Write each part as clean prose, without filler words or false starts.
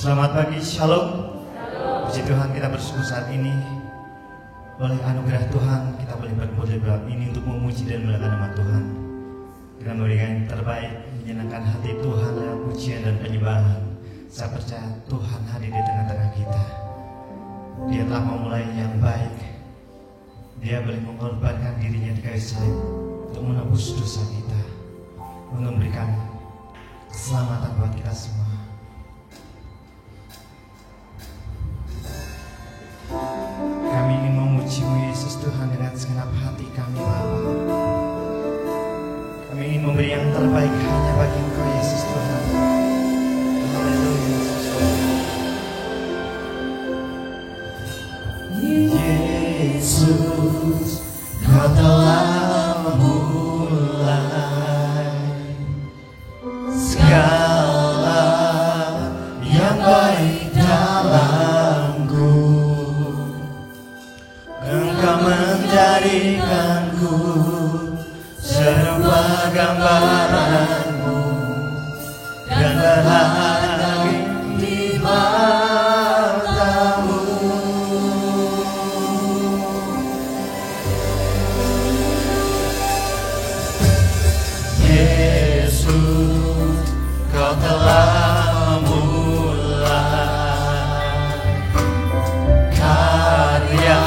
Selamat pagi, Shalom. Puji Tuhan, kita bersyukur saat ini oleh anugerah Tuhan kita boleh berkumpul di malam ini untuk memuji dan memuliakan nama Tuhan. Kita memberikan yang terbaik, menyenangkan hati Tuhan dalam pujian dan penyembahan. Saya percaya Tuhan hadir di tengah-tengah kita. Dia telah memulai yang baik. Dia boleh mengorbankan dirinya di kayu salib untuk menebus dosa kita, memberikan keselamatan buat kita semua. Kami ingin memuji-Mu Yesus Tuhan dengan segenap hati kami Bapa. Kami ingin memberi yang terbaik hanya bagi Engkau Yesus Tuhan. Haleluya Yesus, Kau telah memulai segala yang baik dalamku. Engkau menjadikanku serupa gambaran-Mu dan berharga di mata-Mu. Yesus, Kau telah memulai karya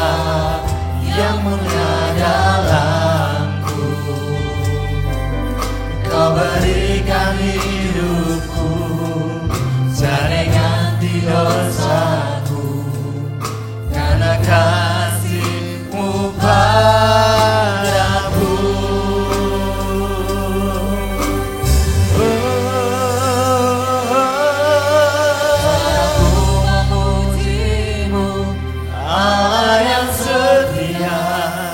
yang mulia dalamku. Kau berikan hidupku jadi ganti dosaku, karena kasih-Mu padaku. Aku memuji-Mu, Allah yang setia,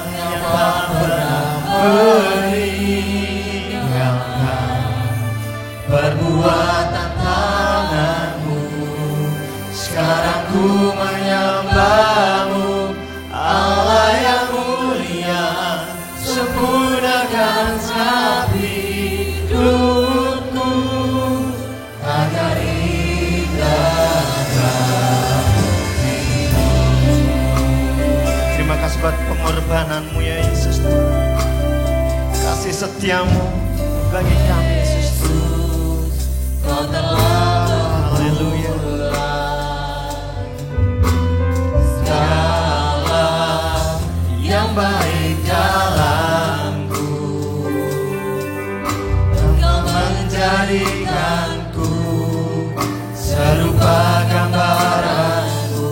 yang tak pernah meninggalkan perbuatan tangan-Mu. Sekarang ku menyembah-Mu, Allah yang mulia, sempurnakan setiap hidupku agar indah kasih-Mu. Terima kasih buat pengorbanan-Mu ya Yesus. Kasih setia-Mu bagi kami Yesus. Kau telah haleluya segala yang baik dalamku. Engkau menjadikanku serupa gambaran-Mu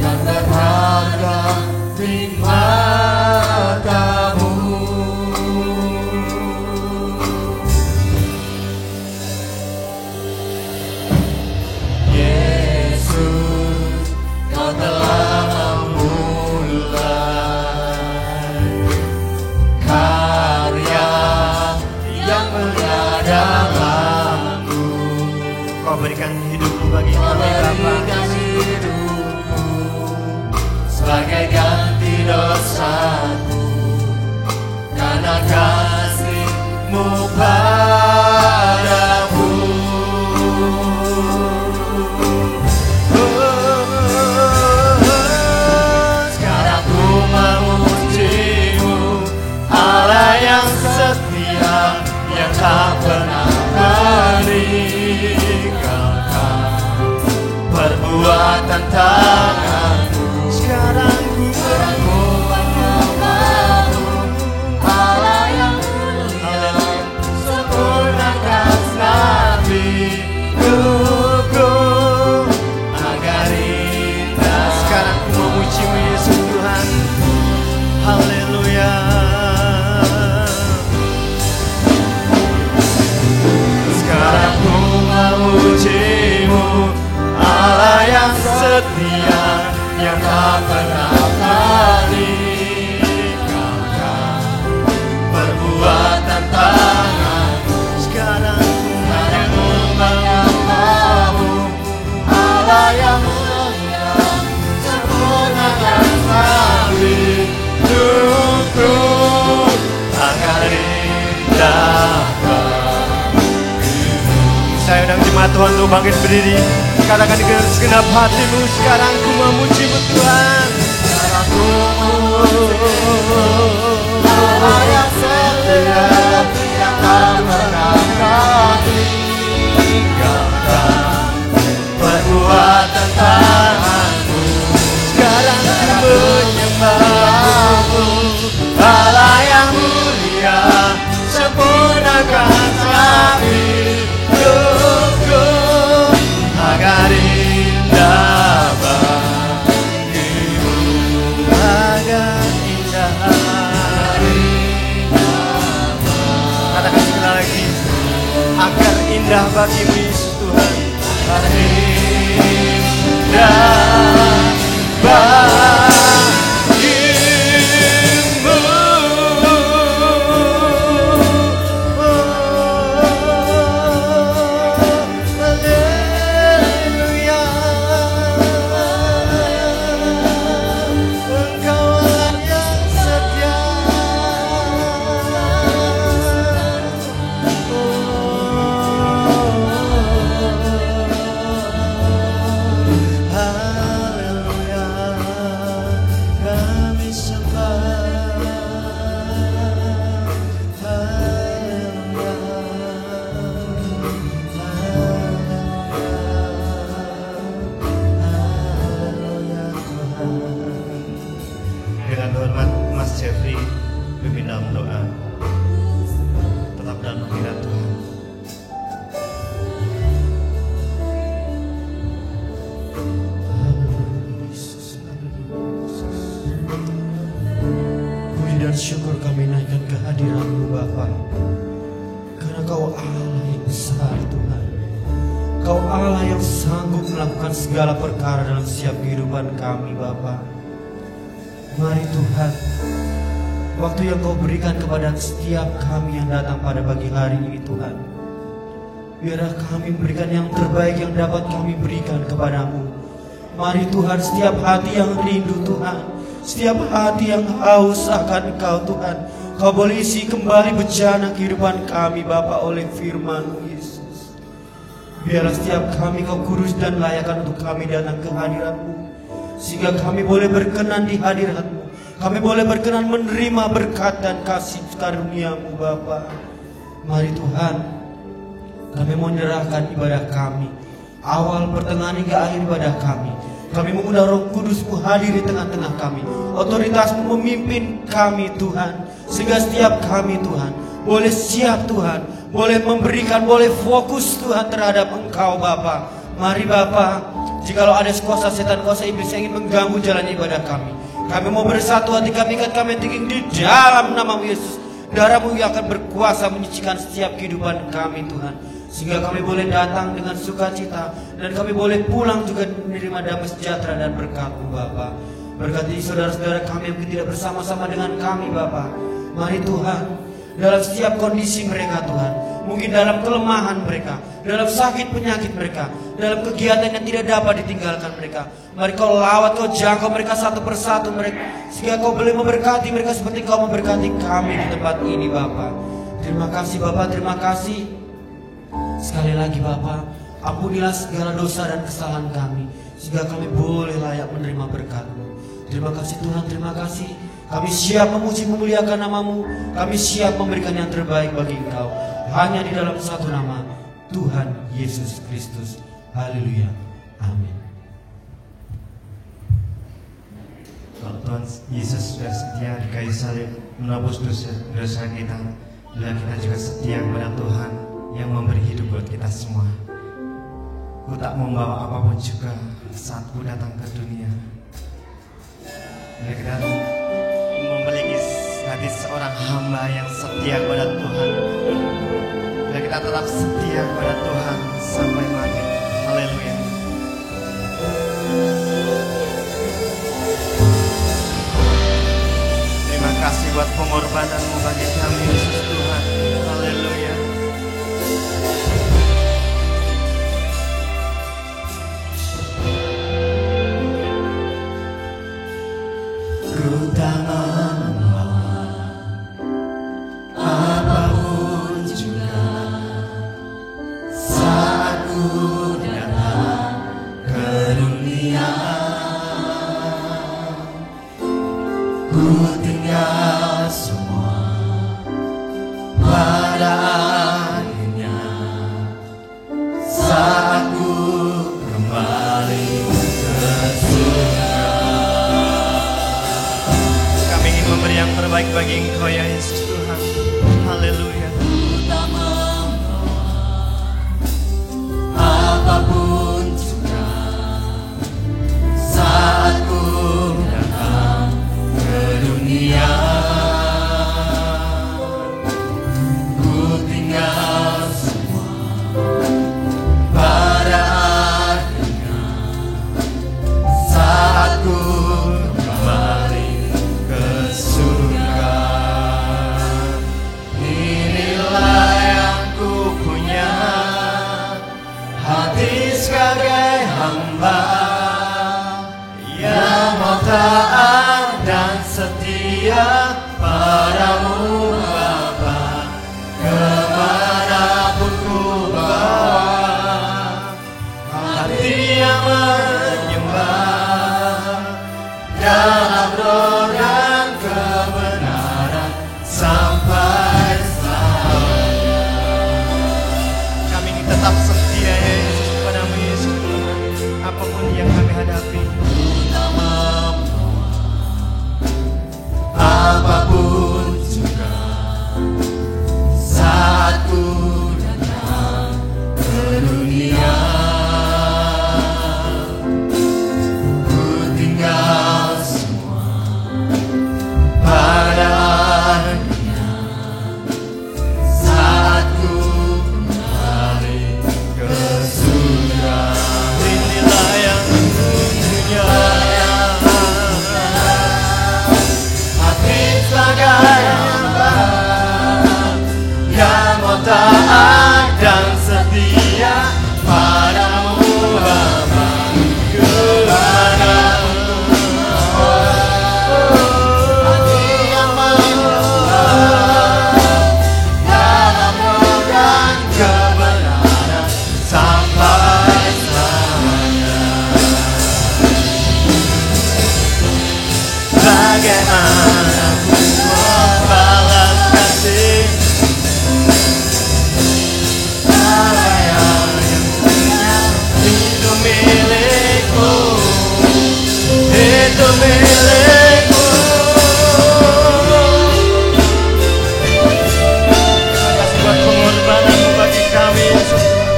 yang berharga di mata-Mu. Yesus, Kau telah memulai karya yang mulia dalamku. Kau berikan hidupmu bagi kami Bapa, sebagai ganti dosaku, karena kasih-Mu padaku. Sekarang ku memuji-Mu, Allah yang setia, yang tak pernah meninggalkan perbuatan tangan-Mu. Sekarang ku menyembah-Mu, Allah yang mulia, sempurnakan setiap hidupku agar indah. Sekarang ku memuji-Mu Yesus Tuhan. Haleluya. Sekarang ku memuji-Mu, Allah yang setia, jemaat Tuhan untuk bangkit berdiri. Katakan dengan segenap hatimu, sekarang ku memuji-Mu Tuhan. Sekarang ku Allah yang setia, yang tak pernah kau tinggalkan perbuatan tanganmu. Sekarang ku menyembah-Mu, Allah yang mulia, sempurnakan hidupku agar indah bagimu, agar indah. Katakan sekali lagi, agar indah bagimu Yesus Tuhan, agar indah bagimu. Syukur kami naikkan kehadiran-Mu Bapa, karena Kau Allah yang besar Tuhan. Kau Allah yang sanggup melakukan segala perkara dalam setiap kehidupan kami Bapa. Mari Tuhan, waktu yang Kau berikan kepada setiap kami yang datang pada pagi hari ini Tuhan, biarlah kami memberikan yang terbaik yang dapat kami berikan kepadamu. Mari Tuhan, setiap hati yang rindu Tuhan, setiap hati yang haus akan Kau Tuhan, Kau boleh isi kembali bejana kehidupan kami Bapa oleh firman-Mu Yesus. Biarlah setiap kami Kau kurus dan layakkan untuk kami datang ke hadirat-Mu, sehingga kami boleh berkenan di hadirat-Mu. Kami boleh berkenan menerima berkat dan kasih karunia-Mu Bapa. Mari Tuhan, kami menyerahkan ibadah kami, awal, pertengahan hingga akhir ibadah kami. Kami mengundang Roh Kudus-Mu hadir di tengah-tengah kami. Otoritas-Mu memimpin kami Tuhan, sehingga setiap kami Tuhan boleh siap Tuhan, boleh memberikan, boleh fokus Tuhan terhadap Engkau Bapa. Mari Bapa, jikalau ada kuasa setan, kuasa iblis yang ingin mengganggu jalan ibadah kami, kami mau bersatu hati kami, ikat kami tinggi di dalam nama-Mu Yesus. Darah-Mu yang akan berkuasa menyucikan setiap kehidupan kami Tuhan, sehingga kami boleh datang dengan sukacita dan kami boleh pulang juga menerima damai sejahtera dan berkat-Mu Bapa. Berkati saudara-saudara kami yang tidak bersama-sama dengan kami Bapa. Mari Tuhan, dalam setiap kondisi mereka Tuhan, mungkin dalam kelemahan mereka, dalam sakit penyakit mereka, dalam kegiatan yang tidak dapat ditinggalkan mereka, mari Kau lawat, Kau jangkau mereka satu persatu mereka, sehingga Kau boleh memberkati mereka seperti Kau memberkati kami di tempat ini Bapa. Terima kasih Bapa, terima kasih. Sekali lagi Bapa, ampunilah segala dosa dan kesalahan kami, sehingga kami boleh layak menerima berkat-Mu. Terima kasih Tuhan, terima kasih. Kami siap memuji memuliakan nama-Mu. Kami siap memberikan yang terbaik bagi Engkau, hanya di dalam satu nama, Tuhan Yesus Kristus. Haleluya, amin. Kalau Tuhan Yesus sudah setia di kayu salib menebus dosa kita, bila kita juga setia kepada Tuhan yang memberi hidup buat kita semua. Ku tak membawa apapun juga saat ku datang ke dunia. Bila kita memiliki hati seorang hamba yang setia kepada Tuhan, bila kita tetap setia kepada Tuhan sampai mati. Haleluya. Terima kasih buat pengorbanan-Mu bagi kami Yesus Tuhan. Haleluya. Ku tak membawa apapun juga saat ku yang terbaik bagi Engkau ya Yesus Tuhan. Haleluya. Apapun juga saat ku datang ke dunia, ku tinggal semua pada akhirnya saat ku kembali ke surga. Inilah yang ku punya, hati sebagai hamba yang mau taat dan setia padamu Bapa, kemanapun ku bawa. Hati yang menyembah dalam roh dan kebenaran sampai selamanya. Kami ingin tetap setia ya Yesus kepadamu Yesus Tuhan. Apapun yang kami hadapi, apapun juga saat ku datang ke dunia, ku tinggal semua pada akhirnya saat ku kembali ke surga. inilah yang ku punya, Hati sebagai hamba yang mau taat dan setia padamu Bapa, kemanapun ku bawa. Hati yang menyembah dalam roh dan kebenaran sampai selamanya. Bagaimana ku membalas kasih apa yang punya, itu milikmu, itu milikmu. terima kasih buat pengorbananmu bagi kami Yesus Tuhan.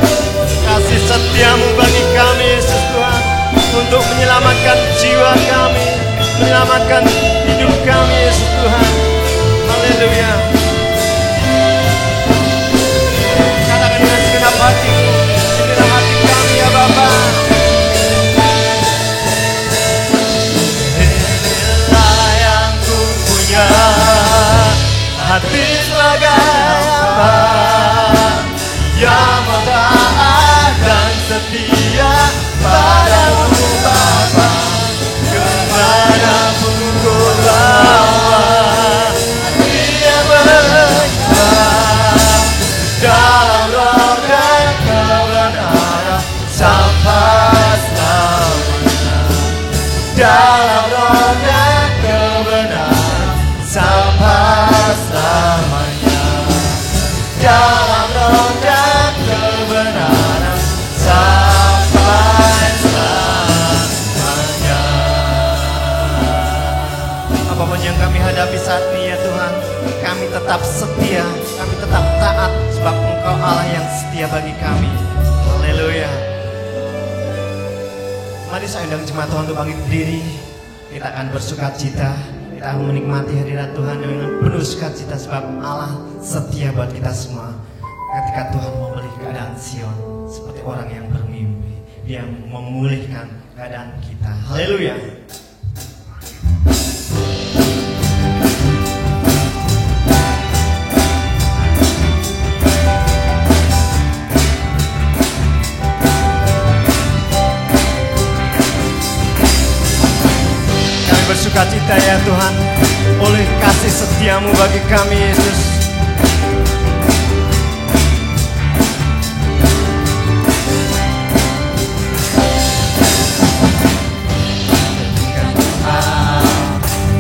Kasih setiamu bagi kami Yesus Tuhan, untuk menyelamatkan jiwa kami, menyelamatkan hidup kami Yesus Tuhan. Haleluya. Katakan dengan segenap hatiku, inilah hati kami ya Bapa. Inilah yang ku punya, hati sebagai hamba yang mau taat dan setia padamu Bapa, kemanapun ku bawa. Hati yang menyembah dalam roh dan kebenaran sampai selamanya. Dalam roh dan kebenaran sampai selamanya. Dalam roh dan kebenaran sampai selamanya. Apapun yang kami hadapi saat ini ya Tuhan, kami tetap setia, kami tetap taat, sebab Engkau Allah yang setia bagi kami. Haleluya. Mari saya undang jemaat Tuhan untuk bangkit berdiri. Kita akan bersukacita, kita akan menikmati hadirat Tuhan dengan penuh sukacita, sebab Allah setia buat kita semua. Ketika Tuhan memberi keadaan Sion seperti orang yang bermimpi, Dia memulihkan keadaan kita. Haleluya. Kami bersukacita ya Tuhan, oleh kasih setiamu bagi kami Yesus.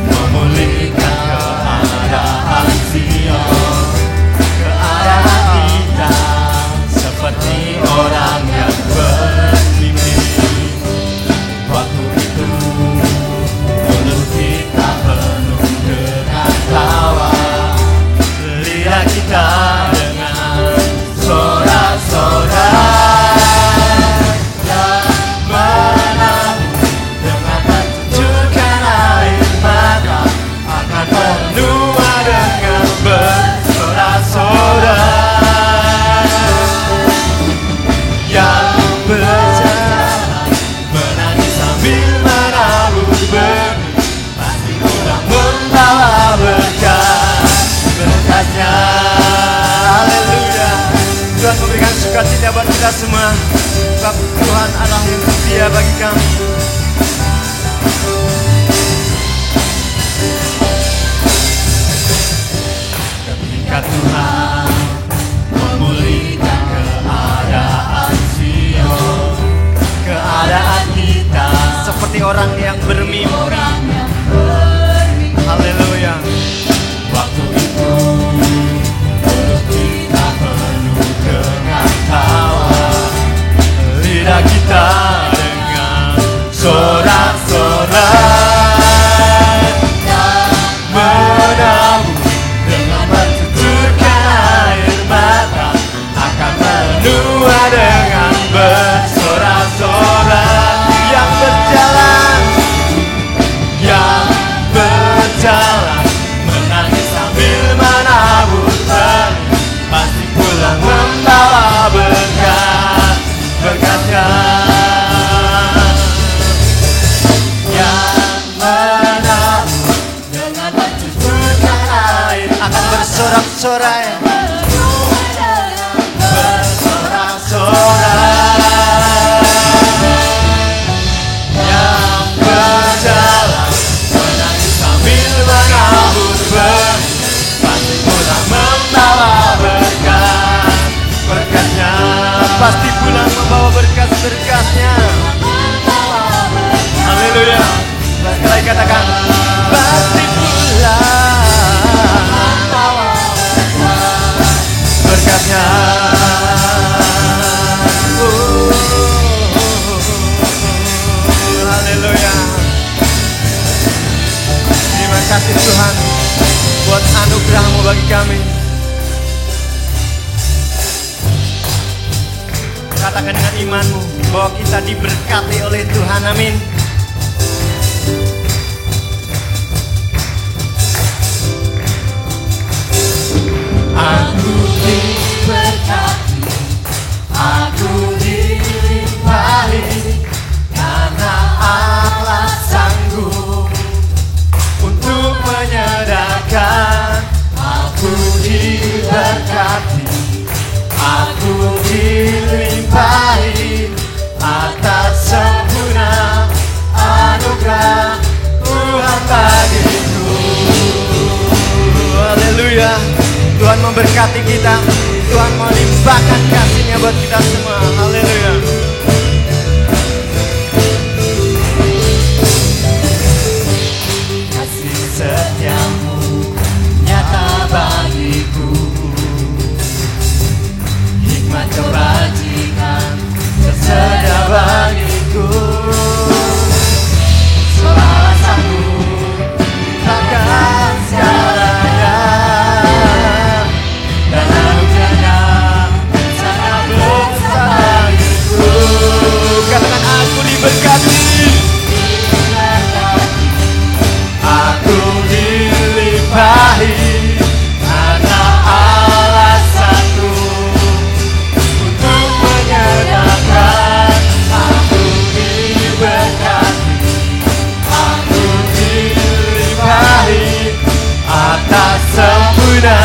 Memulihkan keadaan Sion, keadaan kita seperti orang yang bermimpi. Waktu itu mulut kita penuh dengan semua, sebab Tuhan Allah yang setia bagi kami. Ketika Tuhan memulihkan keadaan Sion, keadaan kita seperti orang yang bermimpi. Haleluya. Waktu itu mulut kita penuh dengan tawa, lidah kita dengan sorak-sorai menabur dengan mencucurkan air mata, akan menua dengan bersorak-sorai. Yang berjalan menangis sambil menabur benih, pasti pulang membawa berkatnya. Yang menabur dengan mencucurkan air akan bersorak-sorai, bersorak-sorai. Yang berjalan menangis sambil menabur benih, pasti pulang membawa berkatnya. Pasti pulang membawa berkat-berkatnya. Haleluya. Sekali katakan, pasti pulang membawa berkatnya. Haleluya. Terima kasih Tuhan buat anugerah-Mu bagi kami. Katakan dengan imanmu bahwa kita diberkati oleh Tuhan. Amin. Aku diberkati, aku dilimpahi, karena Allah sanggup untuk menyerahkan. Aku diberkati, aku dilimpahi atas sempurna anugerah Tuhan bagiku. Haleluya. Tuhan memberkati kita, Tuhan melimpahkan kasih-Nya buat kita semua. Haleluya. Kasih setiamu nyata bagiku, hikmat kebajikan tersedia bagiku. Selalu sanggup takkan segalanya, dan anugerahnya sangat besar bagiku. Katakan, aku diberkati, aku dilimpahi, karena Allah sanggup untuk menyerahkan. Aku diberkati, aku dilimpahi atas sempurna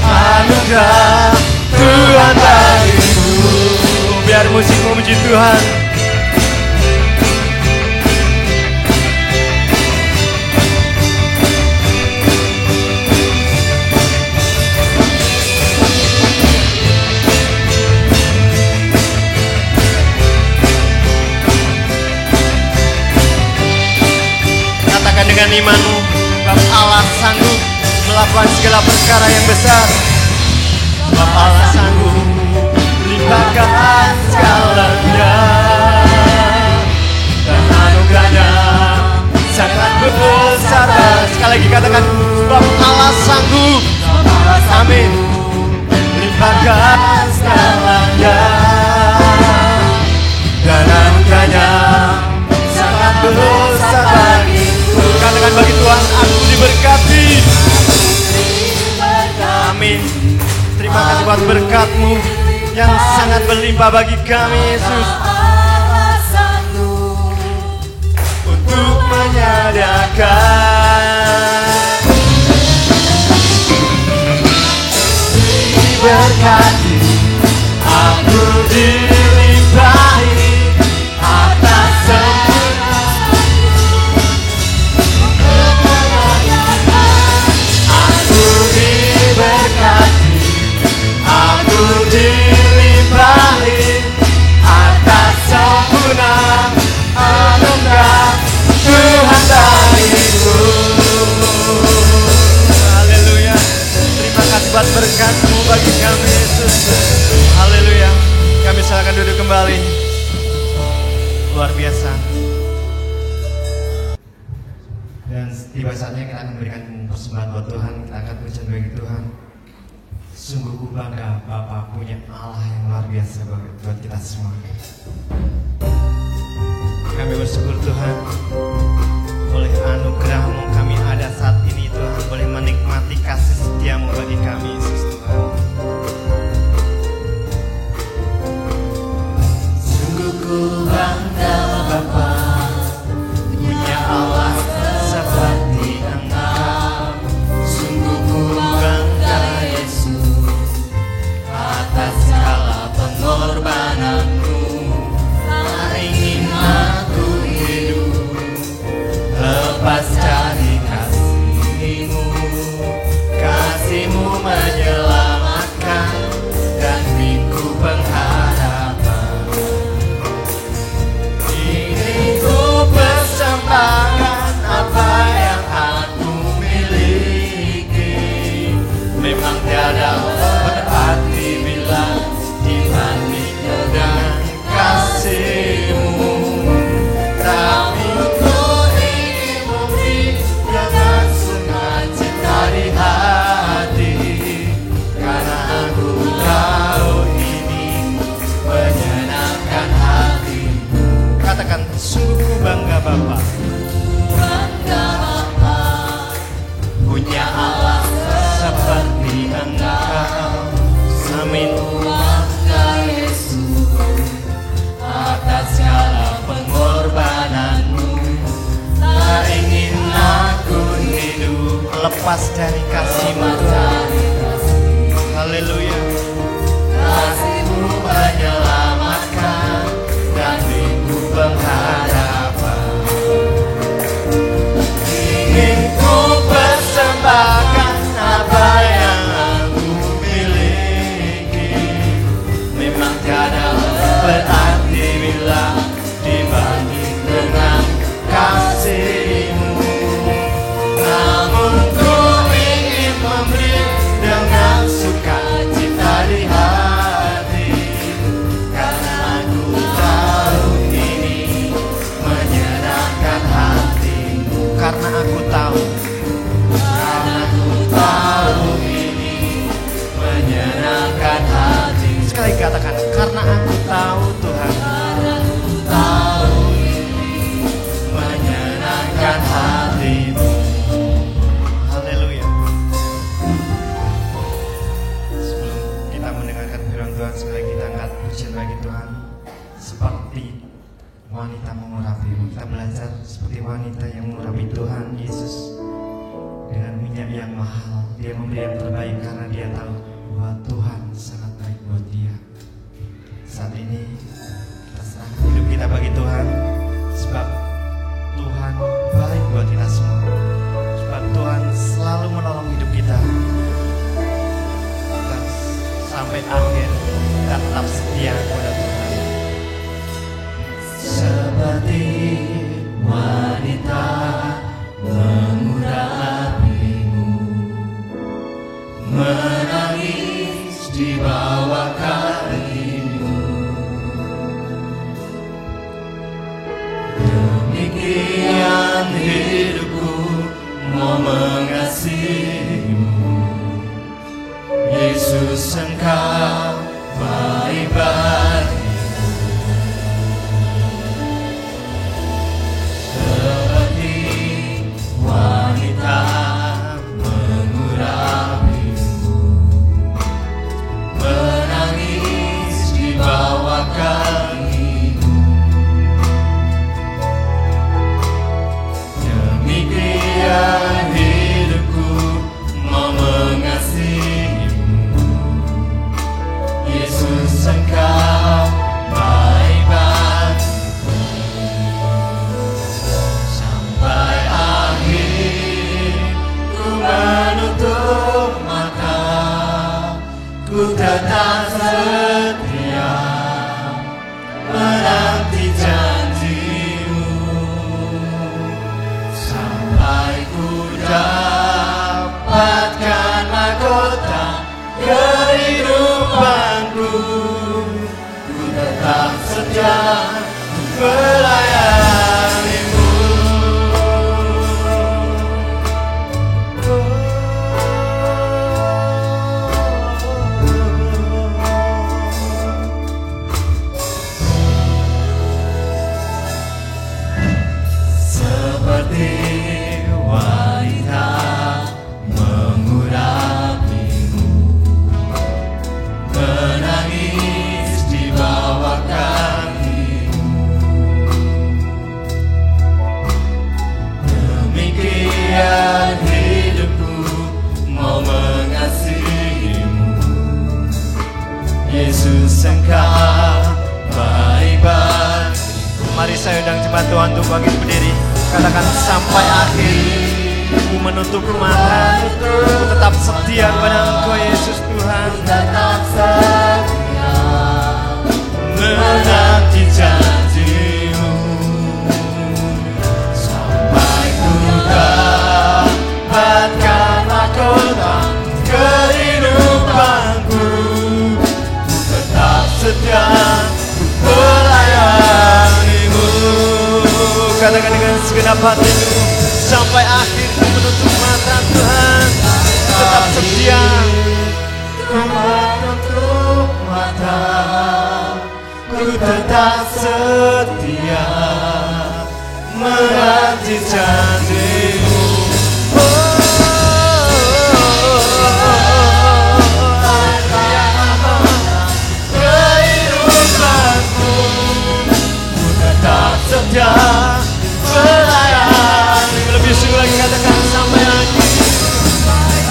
anugerah Tuhan bagiku. Biar musik memuji Tuhan. Katakan dengan imanmu bahwa Allah sanggup melakukan segala perkara yang besar. Sebab Allah sanggup melimpahkan segalanya, dan anugerahnya sangat besar. Sekali lagi katakan, sebab Allah sanggup. Amin. Melimpahkan segalanya, dan anugerahnya sangat besar bagiku. Katakan bagi Tuhan, aku diberkati. Amin. Terima kasih buat berkat-Mu yang sangat berlimpah bagi kami, Yesus. Untuk menyediakan, diberkati, aku luar biasa. Dan tiba saatnya kita akan memberikan persembahan buat Tuhan. Kita akan berucap bagi Tuhan, sungguh ku bangga Bapa punya Allah yang luar biasa buat kita semua. Kami bersyukur Tuhan, oleh anugerah-Mu kami ada saat ini Tuhan, boleh menikmati kasih setia-Mu bagi kami Yesus Tuhan. Sungguh ku bangga Bapa punya Allah seperti Engkau. Sungguh ku bangga Yesus atas segala pengorbanan-Mu. Tak ingin aku hidup lepas dari kasih-Mu. Kasih-Mu menyelamatkan dan beriku pengharapan. Ini ku persembahkan apa yang aku miliki. Memang tiada berarti bila dibanding dengan kasih-Mu. Tapi ku ingin memberi dengan sukacita di hati, karena aku tahu ini menyenangkan hati-Mu. Katakan, sungguh ku bangga Bapa, bangga Bapa punya Allah seperti Engkau. Amin. Bangga Yesus atas segala pengorbanan-Mu. Tak ingin aku hidup lepas dari kasih-Mu. Haleluya. Kasih-Mu menyelamatkan dan beriku pengharapan. Ingin ku persembahkan apa yang aku miliki. Memang tiada berarti bila dibanding dengan kasih-Mu. Namun ku ingin memberi dengan sukacita di hati, karena aku tahu ini menyenangkan hati-Mu. Karena aku tahu ini menyenangkan hati. Sekali katakan, karena aku tahu Tuhan, karena aku tahu ini menyenangkan hati-Mu. Haleluya. Sebelum kita mendengarkan firman Tuhan, sekali kita angkat pujian bagi Tuhan. Seperti wanita mengurapi-Mu, kita belajar seperti wanita yang mengurapi Tuhan Yesus dengan minyak yang mahal. Dia memberi yang terbaik karena dia tahu bahwa Tuhan sangat baik buat dia. Saat ini kita serahkan hidup kita bagi Tuhan, sebab Tuhan baik buat kita semua. Sebab Tuhan selalu menolong hidup kita, dan sampai akhir kita tetap setia kepada Tuhan. Seperti wanita mengurapi-Mu, menangis di bawah kaki-Mu. Demikian hidupku mau mengasihi-Mu. Yesus, Engkau baik bagiku. Seperti wanita mengurapi-Mu, menangis di bawah kaki-Mu. Demikian hidupku mau mengasihi-Mu. Mari saya undang jemaat Tuhan untuk bangkit berdiri. Katakan sampai akhir. Ku menutup mata, ku tetap setia kepada Engkau Yesus Tuhan. Tetap setia menanti janji-Mu sampai ku dapatkan mahkota kehidupanku. Ku tetap setia melayani-Mu. Katakan dengan segenap hatimu, sampai akhir ku menutup mata Tuhan. Tetap setia, ku menutup mata, ku tetap setia menanti janji-Mu. Kehidupanku, ku tetap setia melayani. Lebih sungguh lagi katakan sampai akhir.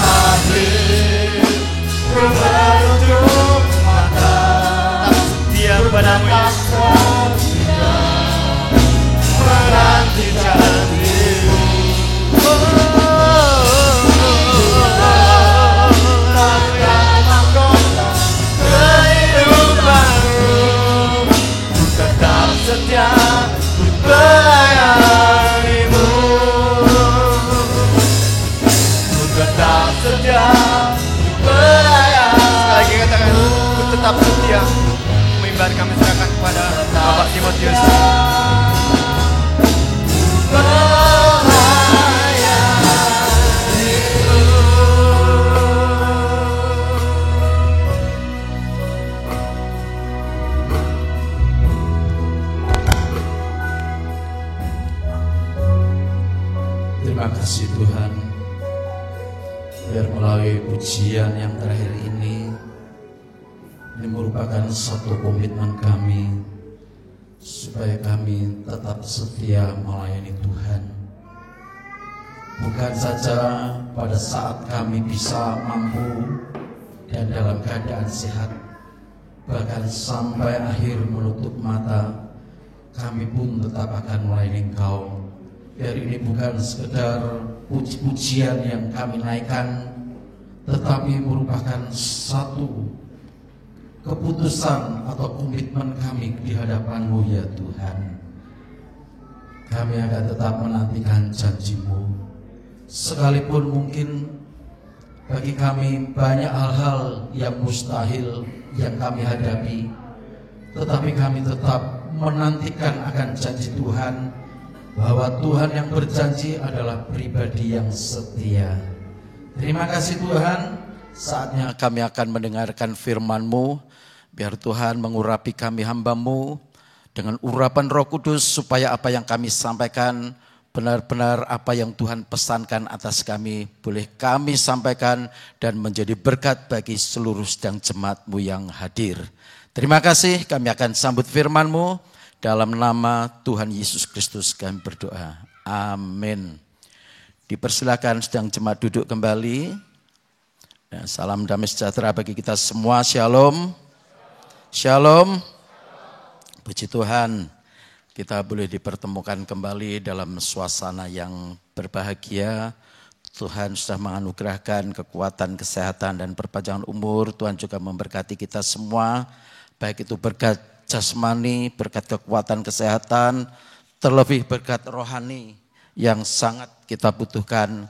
Sampai akhir ku menutup mata, tetap setia padamu Yesus, menanti janji-Mu. Kehidupanku, ku tetap setia melayani-Mu. Ku tetap setia melayani. Sekali lagi katakan, ku tetap setia. Mimbar kami serahkan kepada Bapak Timotius. Terima kasih Tuhan, biar melalui pujian yang terakhir ini merupakan satu komitmen kami supaya kami tetap setia melayani Tuhan. Bukan saja pada saat kami bisa mampu dan dalam keadaan sehat, bahkan sampai akhir menutup mata, kami pun tetap akan melayani Engkau. Biar ini bukan sekedar puji-pujian yang kami naikkan, tetapi merupakan satu keputusan atau komitmen kami di hadapan-Mu ya Tuhan. Kami akan tetap menantikan janji-Mu, sekalipun mungkin bagi kami banyak hal-hal yang mustahil yang kami hadapi, tetapi kami tetap menantikan akan janji Tuhan, bahwa Tuhan yang berjanji adalah pribadi yang setia. Terima kasih Tuhan. Saatnya kami akan mendengarkan firman-Mu. Biar Tuhan mengurapi kami hamba-Mu dengan urapan Roh Kudus, supaya apa yang kami sampaikan benar-benar apa yang Tuhan pesankan atas kami boleh kami sampaikan dan menjadi berkat bagi seluruh sidang jemaat-Mu yang hadir. Terima kasih, kami akan sambut firman-Mu. Dalam nama Tuhan Yesus Kristus kami berdoa. Amin. Dipersilakan sedang jemaat duduk kembali. Dan salam damai sejahtera bagi kita semua. Shalom. Shalom. Puji Tuhan. Kita boleh dipertemukan kembali dalam suasana yang berbahagia. Tuhan sudah menganugerahkan kekuatan, kesehatan, dan perpanjangan umur. Tuhan juga memberkati kita semua. Baik itu berkat jasmani, berkat kekuatan kesehatan, terlebih berkat rohani yang sangat kita butuhkan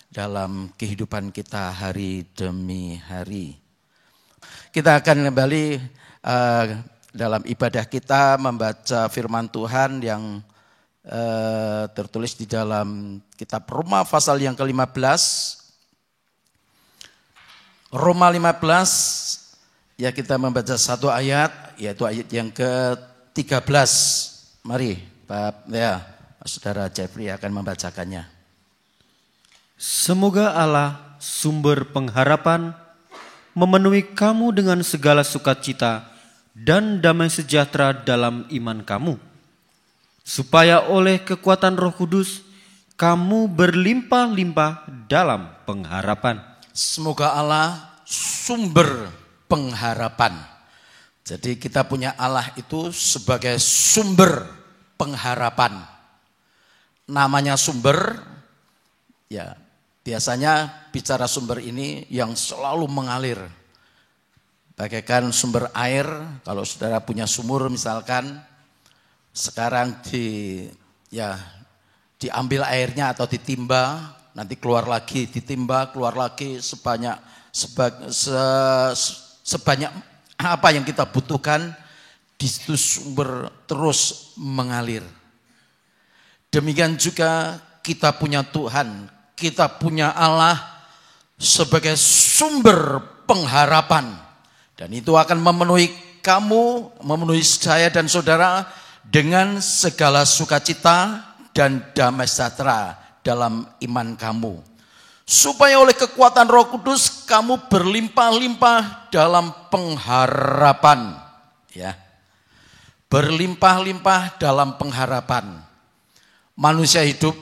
dalam kehidupan kita hari demi hari. Kita akan kembali dalam ibadah kita membaca firman Tuhan yang tertulis di dalam kitab Roma pasal yang ke-15. Roma 15. Ya, kita membaca satu ayat, yaitu ayat yang ke-13. Mari, Pak Saudara Jeffrey akan membacakannya. Semoga Allah, sumber pengharapan, memenuhi kamu dengan segala sukacita dan damai sejahtera dalam iman kamu, supaya oleh kekuatan Roh Kudus, kamu berlimpah-limpah dalam pengharapan. Semoga Allah, sumber pengharapan. Jadi kita punya Allah itu sebagai sumber pengharapan. Namanya sumber, ya biasanya bicara sumber ini yang selalu mengalir. Bagaikan sumber air, kalau saudara punya sumur misalkan, sekarang diambil airnya atau ditimba, nanti keluar lagi, ditimba, keluar lagi sebanyak apa yang kita butuhkan, di situ sumber terus mengalir. Demikian juga kita punya Tuhan, kita punya Allah sebagai sumber pengharapan. Dan itu akan memenuhi kamu, memenuhi saya dan saudara dengan segala sukacita dan damai sejahtera dalam iman kamu. Supaya oleh kekuatan Roh Kudus kamu berlimpah-limpah dalam pengharapan. Ya. Berlimpah-limpah dalam pengharapan. Manusia hidup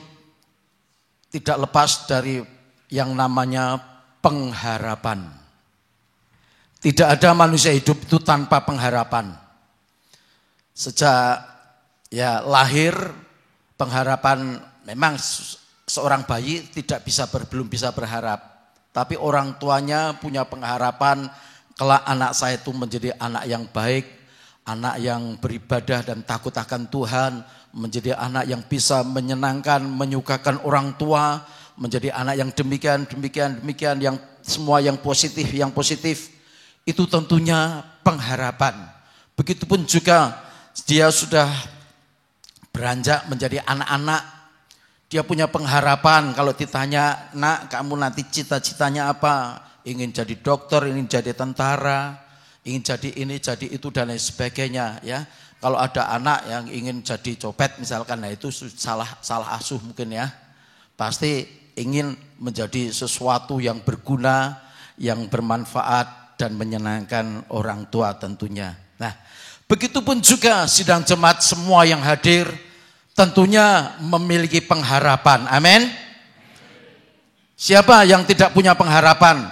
tidak lepas dari yang namanya pengharapan. Tidak ada manusia hidup itu tanpa pengharapan. Sejak lahir, pengharapan memang seorang bayi belum bisa berharap. Tapi orang tuanya punya pengharapan kelak anak saya itu menjadi anak yang baik, anak yang beribadah dan takut akan Tuhan, menjadi anak yang bisa menyenangkan, menyukakan orang tua, menjadi anak yang demikian, yang semua yang positif, itu tentunya pengharapan. Begitupun juga dia sudah beranjak menjadi anak-anak, dia punya pengharapan kalau ditanya, nak kamu nanti cita-citanya apa? Ingin jadi dokter, ingin jadi tentara, ingin jadi ini, jadi itu dan lain sebagainya ya. Kalau ada anak yang ingin jadi copet misalkan, nah itu salah asuh mungkin ya. Pasti ingin menjadi sesuatu yang berguna, yang bermanfaat dan menyenangkan orang tua tentunya. Nah, begitupun juga sidang jemaat semua yang hadir tentunya memiliki pengharapan. Amin. Siapa yang tidak punya pengharapan?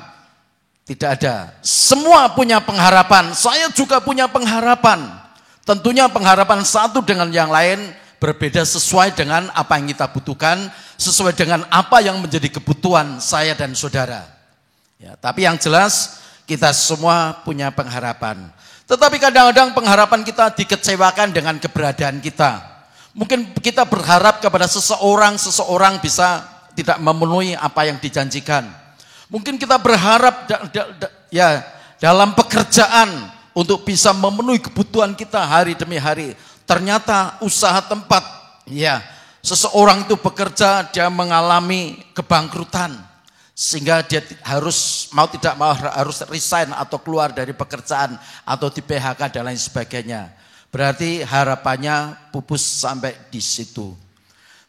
Tidak ada. Semua punya pengharapan. Saya juga punya pengharapan. Tentunya pengharapan satu dengan yang lain berbeda sesuai dengan apa yang kita butuhkan, sesuai dengan apa yang menjadi kebutuhan saya dan saudara. Ya, tapi yang jelas kita semua punya pengharapan. Tetapi kadang-kadang pengharapan kita dikecewakan dengan keberadaan kita. Mungkin kita berharap kepada seseorang bisa tidak memenuhi apa yang dijanjikan. Mungkin kita berharap dalam pekerjaan untuk bisa memenuhi kebutuhan kita hari demi hari. Ternyata usaha tempat, seseorang itu bekerja, dia mengalami kebangkrutan. Sehingga dia harus resign atau keluar dari pekerjaan atau di PHK dan lain sebagainya. Berarti harapannya pupus sampai di situ.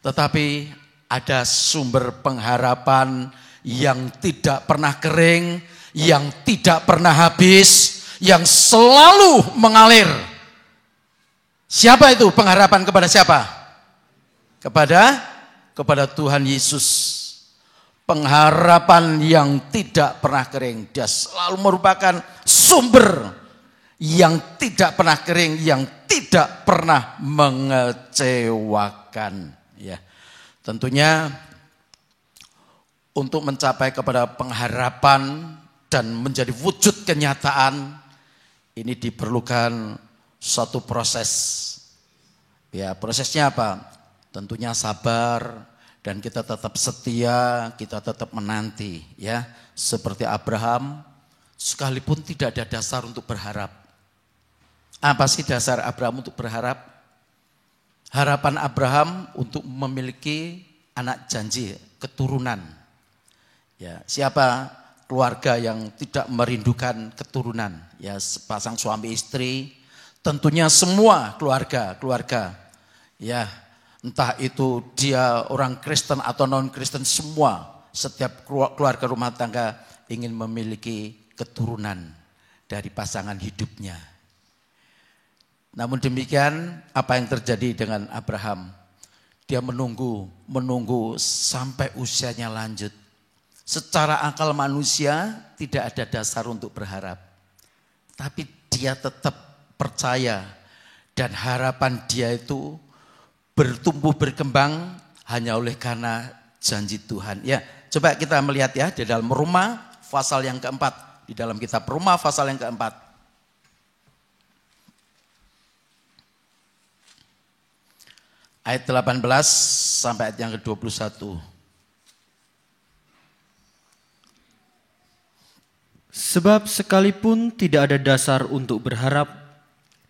Tetapi ada sumber pengharapan yang tidak pernah kering, yang tidak pernah habis, yang selalu mengalir. Siapa itu? Pengharapan kepada siapa? Kepada Tuhan Yesus. Pengharapan yang tidak pernah kering. Dia selalu merupakan sumber yang tidak pernah kering, yang tidak pernah mengecewakan. Ya, tentunya untuk mencapai kepada pengharapan dan menjadi wujud kenyataan, ini diperlukan suatu proses. Ya, prosesnya apa? Tentunya sabar. Dan kita tetap setia, kita tetap menanti, ya. Seperti Abraham, sekalipun tidak ada dasar untuk berharap. Apa sih dasar Abraham untuk berharap? Harapan Abraham untuk memiliki anak janji, keturunan. Ya, siapa keluarga yang tidak merindukan keturunan? Ya, sepasang suami istri, tentunya semua keluarga. Ya, entah itu dia orang Kristen atau non-Kristen, semua, setiap keluarga rumah tangga ingin memiliki keturunan dari pasangan hidupnya. Namun demikian, apa yang terjadi dengan Abraham? Dia menunggu sampai usianya lanjut. Secara akal manusia tidak ada dasar untuk berharap. Tapi dia tetap percaya dan harapan dia itu bertumbuh berkembang hanya oleh karena janji Tuhan. Ya, coba kita melihat ya di dalam Roma pasal yang keempat. Di dalam kitab Roma pasal yang keempat. Ayat 18 sampai ayat yang ke-21. Sebab sekalipun tidak ada dasar untuk berharap,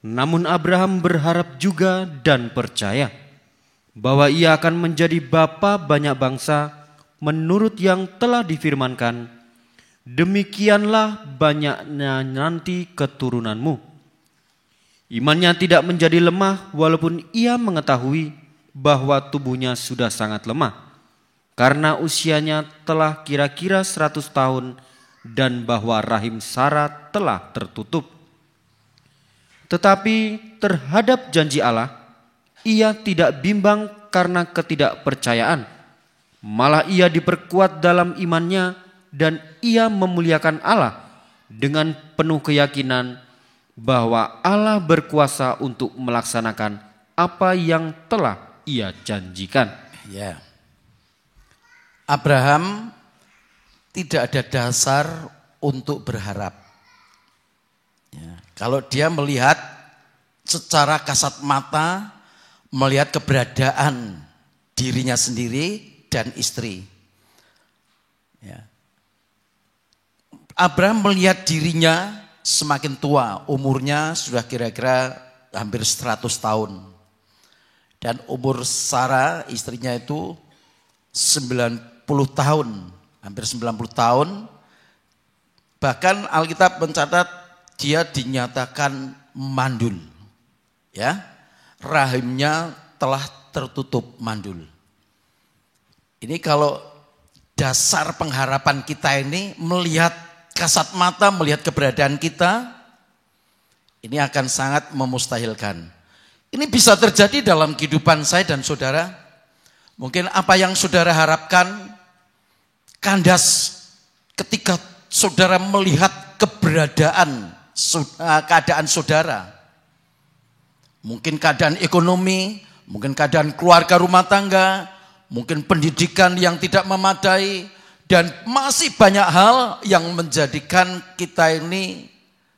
namun Abraham berharap juga dan percaya bahwa ia akan menjadi bapa banyak bangsa menurut yang telah difirmankan, demikianlah banyaknya nanti keturunanmu. Imannya tidak menjadi lemah walaupun ia mengetahui bahwa tubuhnya sudah sangat lemah, karena usianya telah kira-kira 100 tahun dan bahwa rahim Sarah telah tertutup. Tetapi terhadap janji Allah, ia tidak bimbang karena ketidakpercayaan. Malah ia diperkuat dalam imannya dan ia memuliakan Allah dengan penuh keyakinan bahwa Allah berkuasa untuk melaksanakan apa yang telah ia janjikan. Ya. Abraham tidak ada dasar untuk berharap. Ya. Kalau dia melihat secara kasat mata, melihat keberadaan dirinya sendiri dan istri. Ya. Abraham melihat dirinya semakin tua, umurnya sudah kira-kira hampir 100 tahun. Dan umur Sarah istrinya itu 90 tahun, hampir 90 tahun. Bahkan Alkitab mencatat dia dinyatakan mandul. Ya. Rahimnya telah tertutup mandul. Ini kalau dasar pengharapan kita ini melihat kasat mata, melihat keberadaan kita, ini akan sangat memustahilkan. Ini bisa terjadi dalam kehidupan saya dan saudara. Mungkin apa yang saudara harapkan kandas ketika saudara melihat keberadaan keadaan saudara. Mungkin keadaan ekonomi, mungkin keadaan keluarga rumah tangga, mungkin pendidikan yang tidak memadai, dan masih banyak hal yang menjadikan kita ini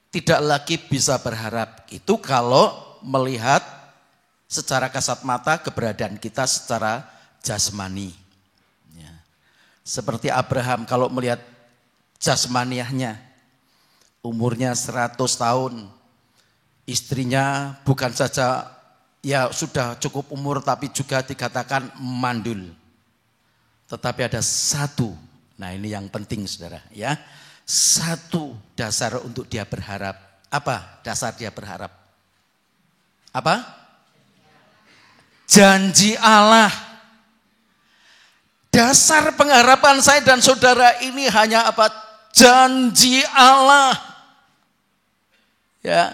tidak lagi bisa berharap. Itu kalau melihat secara kasat mata keberadaan kita secara jasmani. Ya. Seperti Abraham kalau melihat jasmaniahnya, umurnya 100 tahun, istrinya bukan saja ya sudah cukup umur tapi juga dikatakan mandul. Tetapi ada satu, nah ini yang penting saudara ya, satu dasar untuk dia berharap. Apa dasar dia berharap? Apa? Janji Allah. Dasar pengharapan saya dan saudara ini hanya apa? Janji Allah. Ya.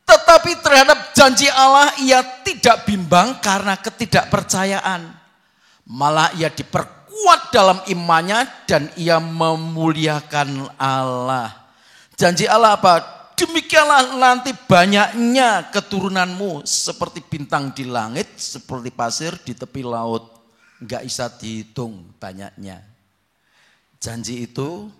Tetapi terhadap janji Allah ia tidak bimbang karena ketidakpercayaan. Malah ia diperkuat dalam imannya dan ia memuliakan Allah. Janji Allah apa? Demikianlah nanti banyaknya keturunanmu seperti bintang di langit, seperti pasir di tepi laut. Enggak bisa dihitung banyaknya. Janji itu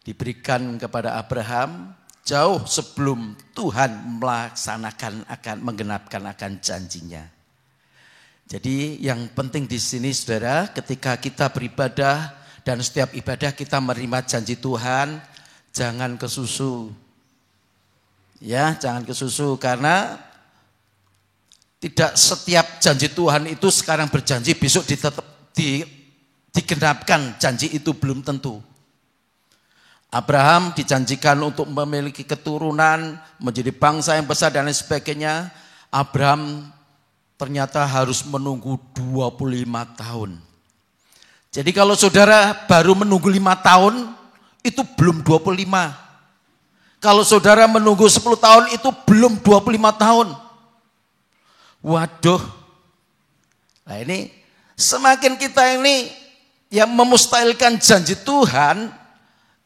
diberikan kepada Abraham jauh sebelum Tuhan menggenapkan akan janjinya. Jadi yang penting di sini saudara, ketika kita beribadah dan setiap ibadah kita menerima janji Tuhan, jangan kesusu. Ya, jangan kesusu karena tidak setiap janji Tuhan itu sekarang berjanji besok digenapkan, janji itu belum tentu. Abraham dijanjikan untuk memiliki keturunan, menjadi bangsa yang besar dan lain sebagainya. Abraham ternyata harus menunggu 25 tahun. Jadi kalau saudara baru menunggu 5 tahun, itu belum 25. Kalau saudara menunggu 10 tahun itu belum 25 tahun. Waduh. Nah ini semakin kita ini yang memustahilkan janji Tuhan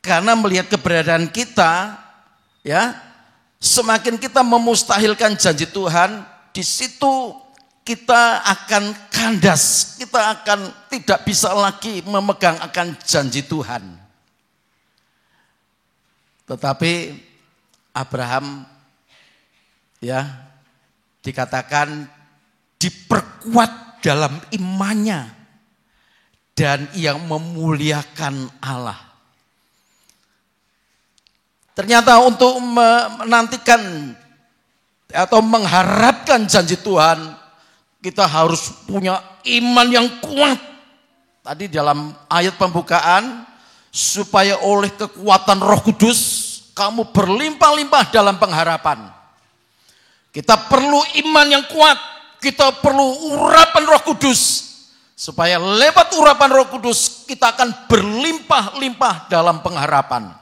karena melihat keberadaan kita, ya, semakin kita memustahilkan janji Tuhan, di situ kita akan kandas, kita akan tidak bisa lagi memegang akan janji Tuhan. Tetapi Abraham ya dikatakan diperkuat dalam imannya dan ia memuliakan Allah. Ternyata untuk menantikan atau mengharapkan janji Tuhan, kita harus punya iman yang kuat. Tadi dalam ayat pembukaan, supaya oleh kekuatan Roh Kudus kamu berlimpah-limpah dalam pengharapan. Kita perlu iman yang kuat, kita perlu urapan Roh Kudus, supaya lewat urapan Roh Kudus kita akan berlimpah-limpah dalam pengharapan.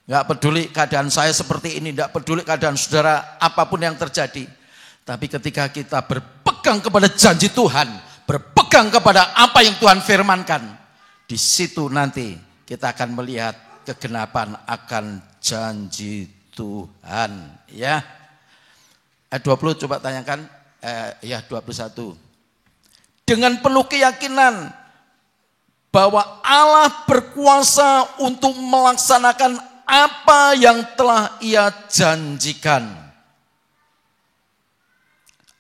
Gak peduli keadaan saya seperti ini, gak peduli keadaan saudara apapun yang terjadi. Tapi ketika kita berpegang kepada janji Tuhan, berpegang kepada apa yang Tuhan firmankan, di situ nanti kita akan melihat kegenapan akan janji Tuhan. Ya, 20 coba tanyakan, 21. Dengan penuh keyakinan bahwa Allah berkuasa untuk melaksanakan apa yang telah Ia janjikan.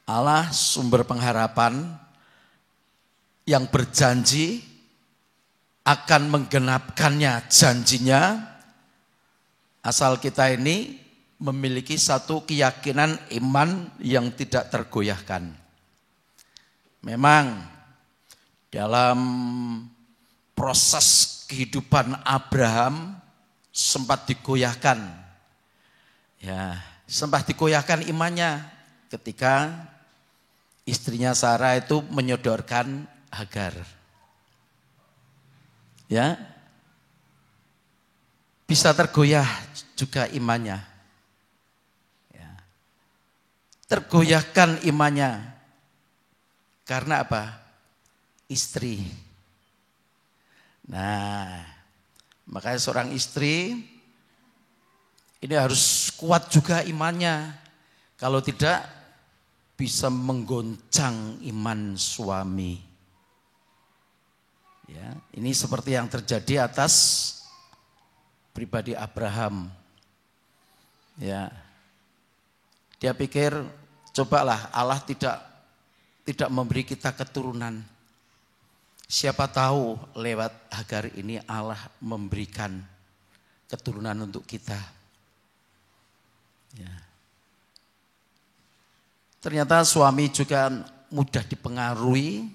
Allah sumber pengharapan yang berjanji akan menggenapkannya janjinya, asal kita ini memiliki satu keyakinan iman yang tidak tergoyahkan. Memang dalam proses kehidupan Abraham sempat digoyahkan, ya, sempat digoyahkan imannya ketika istrinya Sarah itu menyodorkan Hagar, ya, bisa tergoyah juga imannya, ya. Tergoyahkan imannya karena apa? Istri. Nah, makanya seorang istri ini harus kuat juga imannya. Kalau tidak bisa menggoncang iman suami. Ya, ini seperti yang terjadi atas pribadi Abraham. Ya, dia pikir cobalah Allah tidak memberi kita keturunan. Siapa tahu lewat Hagar ini Allah memberikan keturunan untuk kita. Ya. Ternyata suami juga mudah dipengaruhi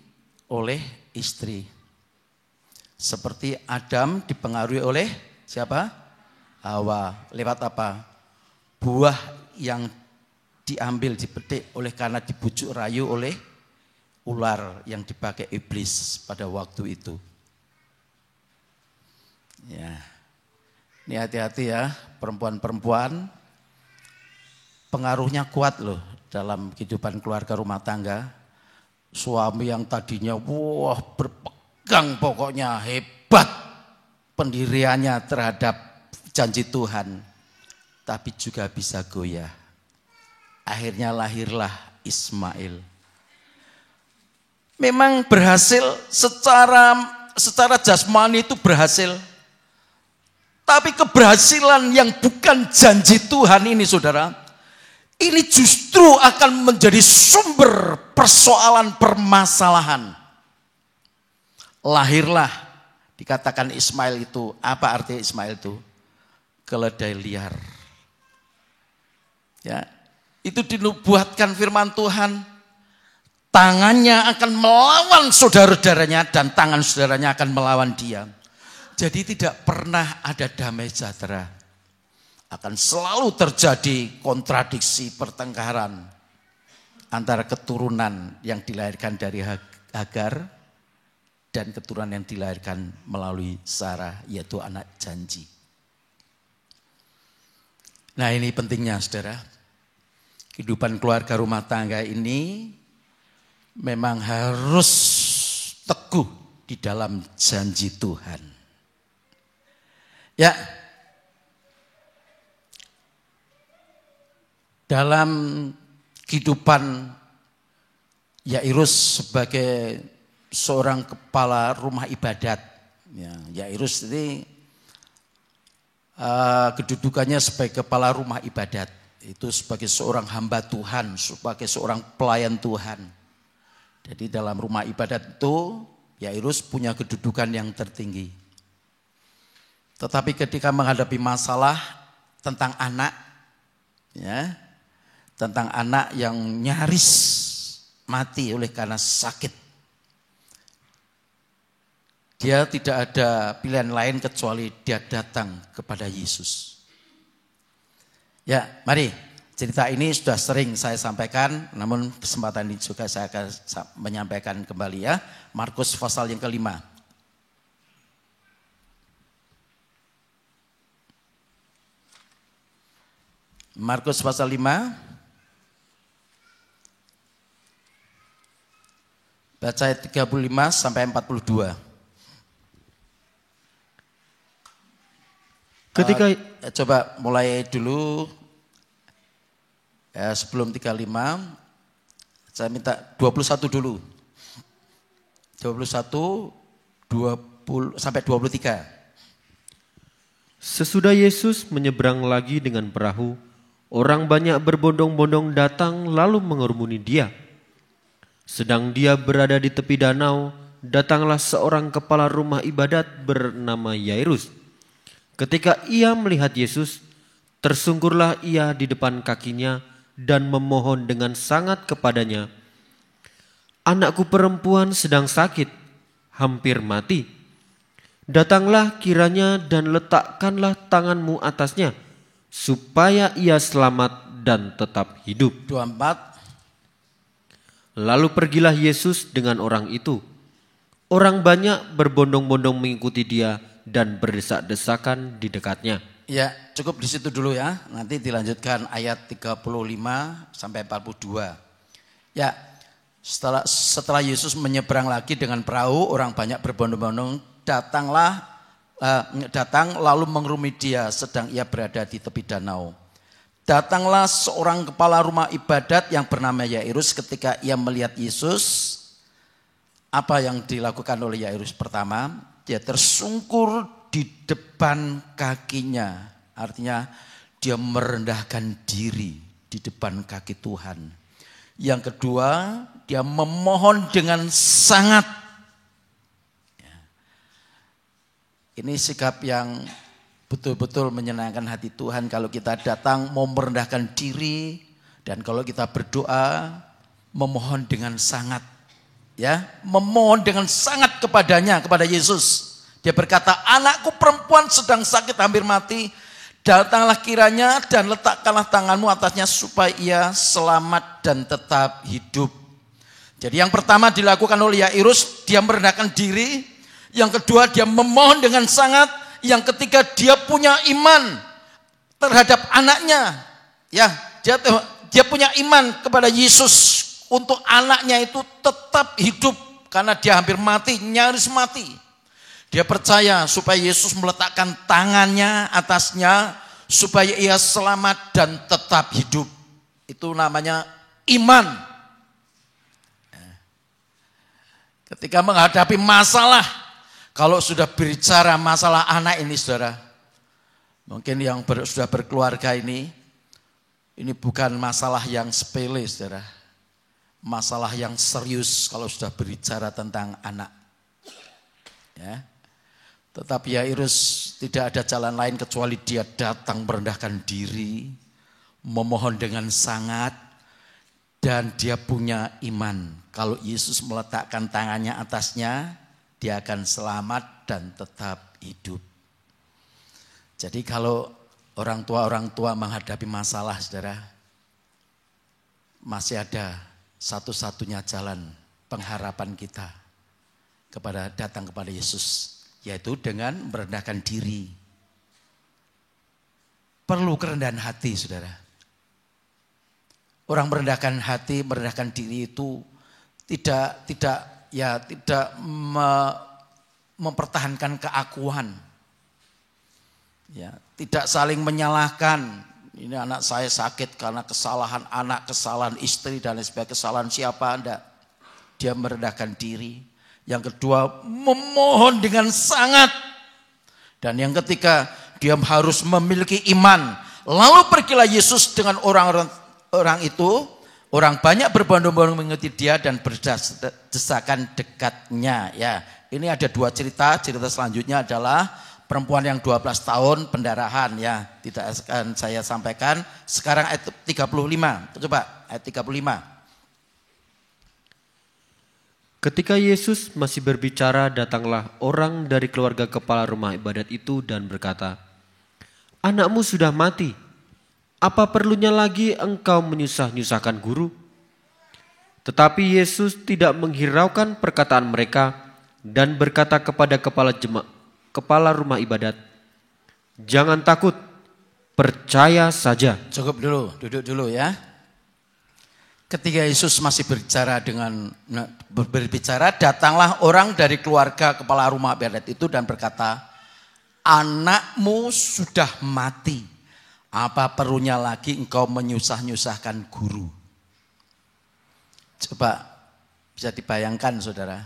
oleh istri. Seperti Adam dipengaruhi oleh siapa? Hawa. Lewat apa? Buah yang diambil, dipetik oleh karena dibujuk rayu oleh ular yang dipakai iblis pada waktu itu. Ya, ini hati-hati ya, perempuan-perempuan pengaruhnya kuat loh dalam kehidupan keluarga rumah tangga. Suami yang tadinya wah berpegang pokoknya hebat pendiriannya terhadap janji Tuhan, tapi juga bisa goyah. Akhirnya lahirlah Ismail. Memang berhasil secara jasmani itu berhasil. Tapi keberhasilan yang bukan janji Tuhan ini saudara, ini justru akan menjadi sumber persoalan permasalahan. Lahirlah, dikatakan Ismail itu, apa arti Ismail itu? Keledai liar. Ya, itu dinubuatkan firman Tuhan. Tangannya akan melawan saudara-saudaranya dan tangan saudaranya akan melawan dia. Jadi tidak pernah ada damai sejahtera. Akan selalu terjadi kontradiksi pertengkaran antara keturunan yang dilahirkan dari Hagar dan keturunan yang dilahirkan melalui Sarah, yaitu anak janji. Nah, ini pentingnya saudara. Kehidupan keluarga rumah tangga ini memang harus teguh di dalam janji Tuhan. Ya, dalam kehidupan Yairus sebagai seorang kepala rumah ibadat. Ya, Yairus ini kedudukannya sebagai kepala rumah ibadat. Itu sebagai seorang hamba Tuhan, sebagai seorang pelayan Tuhan. Jadi dalam rumah ibadat itu Yairus punya kedudukan yang tertinggi. Tetapi ketika menghadapi masalah tentang anak, ya, tentang anak yang nyaris mati oleh karena sakit, dia tidak ada pilihan lain kecuali dia datang kepada Yesus. Ya, mari, cerita ini sudah sering saya sampaikan, namun kesempatan ini juga saya akan menyampaikan kembali ya. Markus pasal yang kelima. Markus pasal 5. Baca ayat 35 sampai 42. Ketika coba mulai dulu sebelum 35, saya minta 21 dulu. 21, 20 sampai 23. sesudah Yesus menyeberang lagi dengan perahu, orang banyak berbondong-bondong datang lalu mengerumuni dia. Sedang dia berada di tepi danau, datanglah seorang kepala rumah ibadat bernama Yairus. Ketika ia melihat Yesus, tersungkurlah ia di depan kakinya dan memohon dengan sangat kepadanya, "Anakku perempuan sedang sakit, hampir mati. Datanglah kiranya dan letakkanlah tanganmu atasnya, supaya ia selamat dan tetap hidup." 24. Lalu pergilah Yesus dengan orang itu. Orang banyak berbondong-bondong mengikuti dia dan berdesak-desakan di dekatnya. Ya, cukup di situ dulu ya. Nanti dilanjutkan ayat 35 sampai 42. Ya, setelah Yesus menyeberang lagi dengan perahu, orang banyak berbondong-bondong datang lalu mengerumuni dia sedang ia berada di tepi danau. Datanglah seorang kepala rumah ibadat yang bernama Yairus. Ketika ia melihat Yesus, apa yang dilakukan oleh Yairus? Pertama, dia tersungkur di depan kakinya. Artinya dia merendahkan diri di depan kaki Tuhan. Yang kedua, dia memohon dengan sangat. Ini sikap yang betul-betul menyenangkan hati Tuhan kalau kita datang mau merendahkan diri, dan kalau kita berdoa memohon dengan sangat, ya, memohon dengan sangat kepadanya, kepada Yesus. Dia berkata, "Anakku perempuan sedang sakit hampir mati, datanglah kiranya dan letakkanlah tanganmu atasnya supaya ia selamat dan tetap hidup." Jadi yang pertama dilakukan oleh Yairus, dia merendahkan diri. Yang kedua, dia memohon dengan sangat. Yang ketiga, dia punya iman terhadap anaknya. Ya, dia punya iman kepada Yesus untuk anaknya itu tetap hidup karena dia hampir mati, nyaris mati. Dia percaya supaya Yesus meletakkan tangannya atasnya supaya ia selamat dan tetap hidup. Itu namanya iman. Ketika menghadapi masalah, kalau sudah berbicara masalah anak ini, saudara, mungkin yang sudah berkeluarga ini bukan masalah yang sepele, saudara. Masalah yang serius kalau sudah berbicara tentang anak. Ya. Tetapi Yairus tidak ada jalan lain kecuali dia datang merendahkan diri, memohon dengan sangat, dan dia punya iman. Kalau Yesus meletakkan tangannya atasnya, dia akan selamat dan tetap hidup. Jadi kalau orang tua menghadapi masalah, saudara, masih ada satu-satunya jalan pengharapan kita datang kepada Yesus, yaitu dengan merendahkan diri. Perlu kerendahan hati, saudara. Orang merendahkan hati, merendahkan diri itu tidak mempertahankan keakuan. Ya, tidak saling menyalahkan. Ini anak saya sakit karena kesalahan anak, kesalahan istri dan sebagainya, kesalahan siapa, enggak. dia merendahkan diri. Yang kedua, memohon dengan sangat. Dan yang ketiga, dia harus memiliki iman. Lalu pergilah Yesus dengan orang itu. Orang banyak berbondong-bondong mengikuti dia dan berdesakan dekatnya. Ya, ini ada dua cerita. Cerita selanjutnya adalah perempuan yang 12 tahun pendarahan. Ya, tidak akan saya sampaikan. Sekarang ayat 35. Coba ayat 35. Ketika Yesus masih berbicara, datanglah orang dari keluarga kepala rumah ibadat itu dan berkata, "Anakmu sudah mati. Apa perlunya lagi engkau menyusah-nyusahkan guru?" Tetapi Yesus tidak menghiraukan perkataan mereka dan berkata kepada kepala rumah ibadat, "Jangan takut, percaya saja." Cukup dulu, duduk dulu ya. Ketika Yesus masih berbicara, datanglah orang dari keluarga kepala rumah ibadat itu dan berkata, "Anakmu sudah mati. Apa perlunya lagi engkau menyusah-nyusahkan guru?" Coba bisa dibayangkan saudara.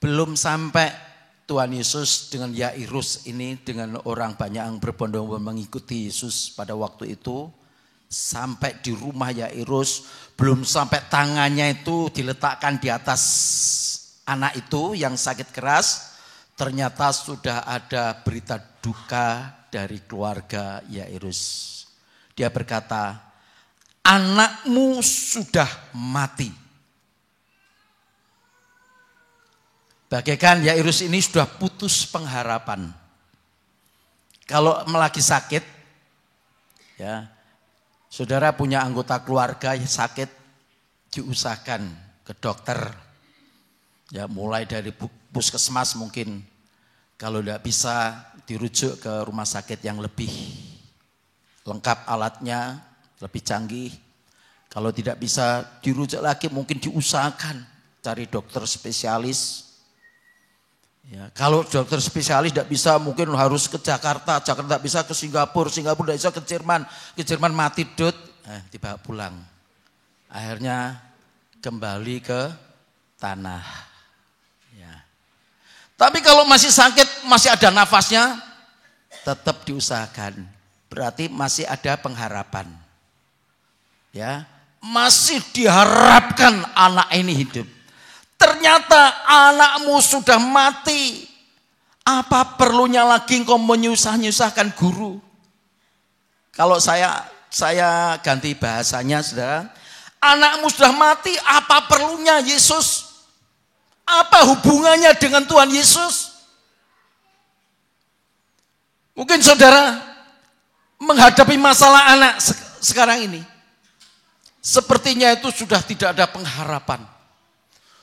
Belum sampai Tuhan Yesus dengan Yairus ini, dengan orang banyak yang berbondong-bondong mengikuti Yesus pada waktu itu. Sampai di rumah Yairus, belum sampai tangannya itu diletakkan di atas anak itu yang sakit keras. Ternyata sudah ada berita duka dari keluarga Yairus. Dia berkata, "Anakmu sudah mati." Bagaikan Yairus ini sudah putus pengharapan. Kalau lagi sakit, ya, saudara punya anggota keluarga yang sakit, diusahakan ke dokter. Ya, mulai dari puskesmas mungkin. Kalau tidak bisa, dirujuk ke rumah sakit yang lebih lengkap alatnya, lebih canggih. Kalau tidak bisa dirujuk lagi, mungkin diusahakan cari dokter spesialis. Ya, kalau dokter spesialis tidak bisa, mungkin harus ke Jakarta. Jakarta tidak bisa, ke Singapura. Singapura tidak bisa, ke Jerman. Ke Jerman mati dut, dibawa pulang. Akhirnya kembali ke tanah. Tapi kalau masih sakit, masih ada nafasnya, tetap diusahakan. Berarti masih ada pengharapan. Ya, masih diharapkan anak ini hidup. Ternyata anakmu sudah mati. Apa perlunya lagi engkau menyusah-nyusahkan guru? Kalau saya ganti bahasanya, saudara. Anakmu sudah mati, apa perlunya Yesus? Apa hubungannya dengan Tuhan Yesus? Mungkin saudara menghadapi masalah anak sekarang ini. Sepertinya itu sudah tidak ada pengharapan.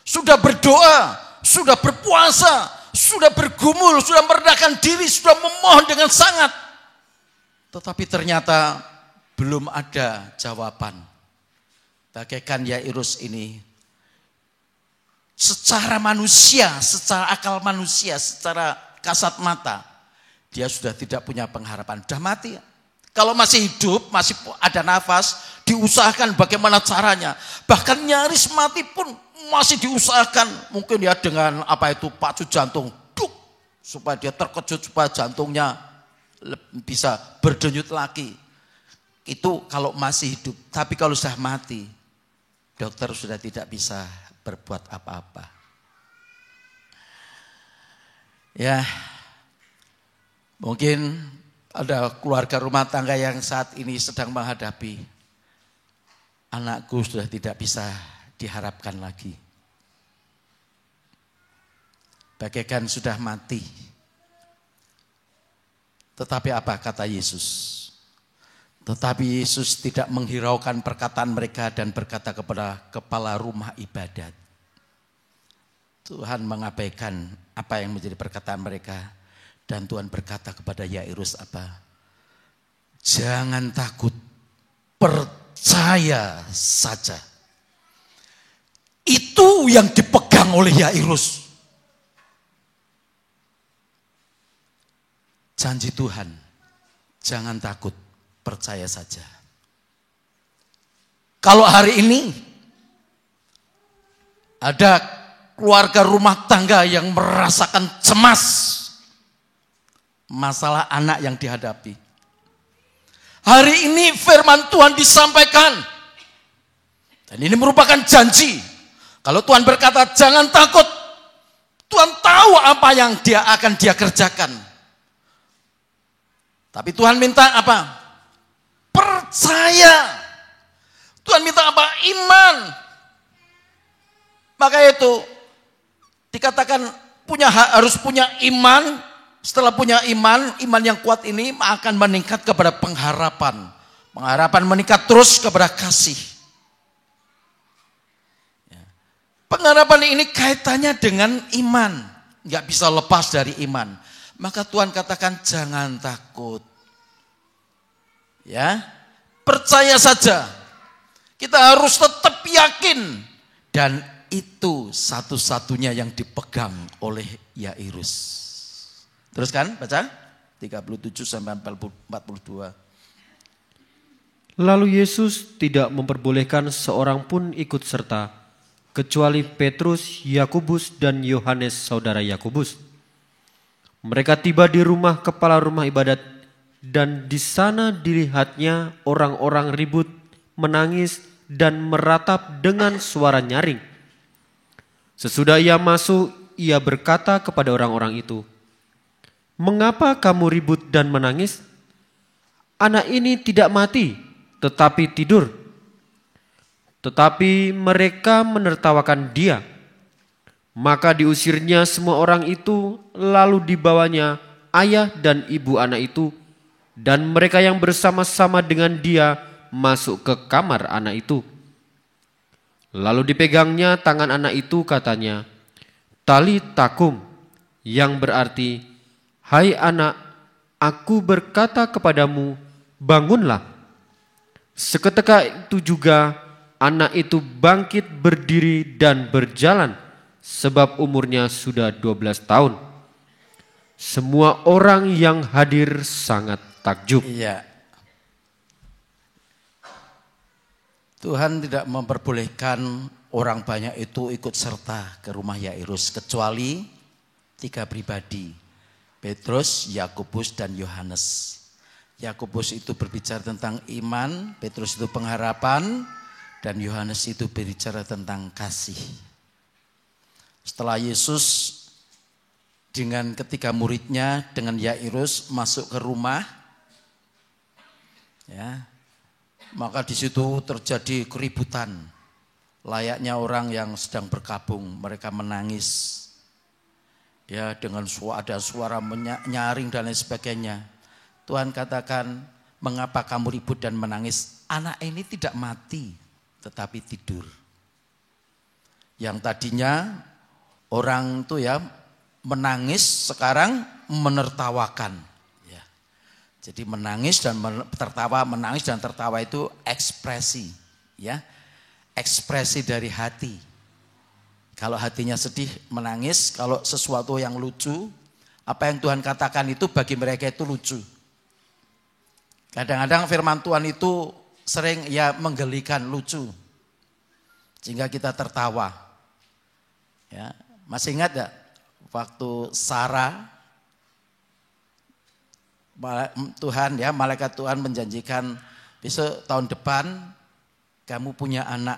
Sudah berdoa, sudah berpuasa, sudah bergumul, sudah merendahkan diri, sudah memohon dengan sangat. Tetapi ternyata belum ada jawaban. Bagaikan Yairus ini. Secara manusia, secara akal manusia, secara kasat mata, dia sudah tidak punya pengharapan, sudah mati. Kalau masih hidup, masih ada nafas, diusahakan bagaimana caranya. Bahkan nyaris mati pun masih diusahakan. Mungkin ya dengan pacu jantung, supaya dia terkejut, supaya jantungnya bisa berdenyut lagi. Itu kalau masih hidup. Tapi kalau sudah mati, dokter sudah tidak bisa berbuat apa-apa. Ya, mungkin ada keluarga rumah tangga yang saat ini sedang menghadapi, anakku sudah tidak bisa diharapkan lagi. Bagaikan sudah mati. Tetapi apa kata Yesus? Tetapi Yesus tidak menghiraukan perkataan mereka dan berkata kepada kepala rumah ibadat. Tuhan mengabaikan apa yang menjadi perkataan mereka. Dan Tuhan berkata kepada Yairus apa? Jangan takut, percaya saja. Itu yang dipegang oleh Yairus. Janji Tuhan, jangan takut, percaya saja. Kalau hari ini Ada keluarga rumah tangga yang merasakan cemas masalah anak yang dihadapi. Hari ini firman Tuhan disampaikan. Dan ini merupakan janji. Kalau Tuhan berkata jangan takut, Tuhan tahu apa yang akan dia kerjakan. Tapi Tuhan minta apa? Percaya. Tuhan minta apa? Iman. Maka itu dikatakan harus punya iman. Setelah punya iman yang kuat ini akan meningkat kepada pengharapan. Pengharapan meningkat terus kepada kasih. Pengharapan ini kaitannya dengan iman. Nggak bisa lepas dari iman. Maka Tuhan katakan jangan takut. Ya, percaya saja. Kita harus tetap yakin. Dan itu satu-satunya yang dipegang oleh Yairus. Teruskan, baca 37 sampai 42. Lalu Yesus tidak memperbolehkan seorang pun ikut serta, kecuali Petrus, Yakobus, dan Yohanes saudara Yakobus. Mereka tiba di rumah kepala rumah ibadat, dan di sana dilihatnya orang-orang ribut, menangis, dan meratap dengan suara nyaring. Sesudah ia masuk, ia berkata kepada orang-orang itu, "Mengapa kamu ribut dan menangis? Anak ini tidak mati, tetapi tidur." Tetapi mereka menertawakan dia. Maka diusirnya semua orang itu, lalu dibawanya ayah dan ibu anak itu, dan mereka yang bersama-sama dengan dia masuk ke kamar anak itu. Lalu dipegangnya tangan anak itu, katanya, "Talita kum," yang berarti, "Hai anak, aku berkata kepadamu, bangunlah." Seketika itu juga anak itu bangkit berdiri dan berjalan, sebab umurnya sudah 12 tahun. Semua orang yang hadir sangat takjub. Iya. Tuhan tidak memperbolehkan orang banyak itu ikut serta ke rumah Yairus, kecuali 3 pribadi. Petrus, Yakobus, dan Yohanes. Yakobus itu berbicara tentang iman, Petrus itu pengharapan, dan Yohanes itu berbicara tentang kasih. Setelah Yesus dengan ketiga muridnya, dengan Yairus masuk ke rumah, ya, maka di situ terjadi keributan. Layaknya orang yang sedang berkabung, mereka menangis. Ya, dengan ada suara nyaring dan lain sebagainya. Tuhan katakan, "Mengapa kamu ribut dan menangis? Anak ini tidak mati, tetapi tidur." Yang tadinya orang itu ya menangis, sekarang menertawakan. Ya. Jadi menangis dan tertawa, menangis dan tertawa itu ekspresi, ya, ekspresi dari hati. Kalau hatinya sedih, menangis. Kalau sesuatu yang lucu, apa yang Tuhan katakan itu bagi mereka itu lucu. Kadang-kadang firman Tuhan itu sering ya menggelikan, lucu. Sehingga kita tertawa. Ya, masih ingat gak waktu Sarah, Tuhan ya, malaikat Tuhan menjanjikan besok tahun depan kamu punya anak.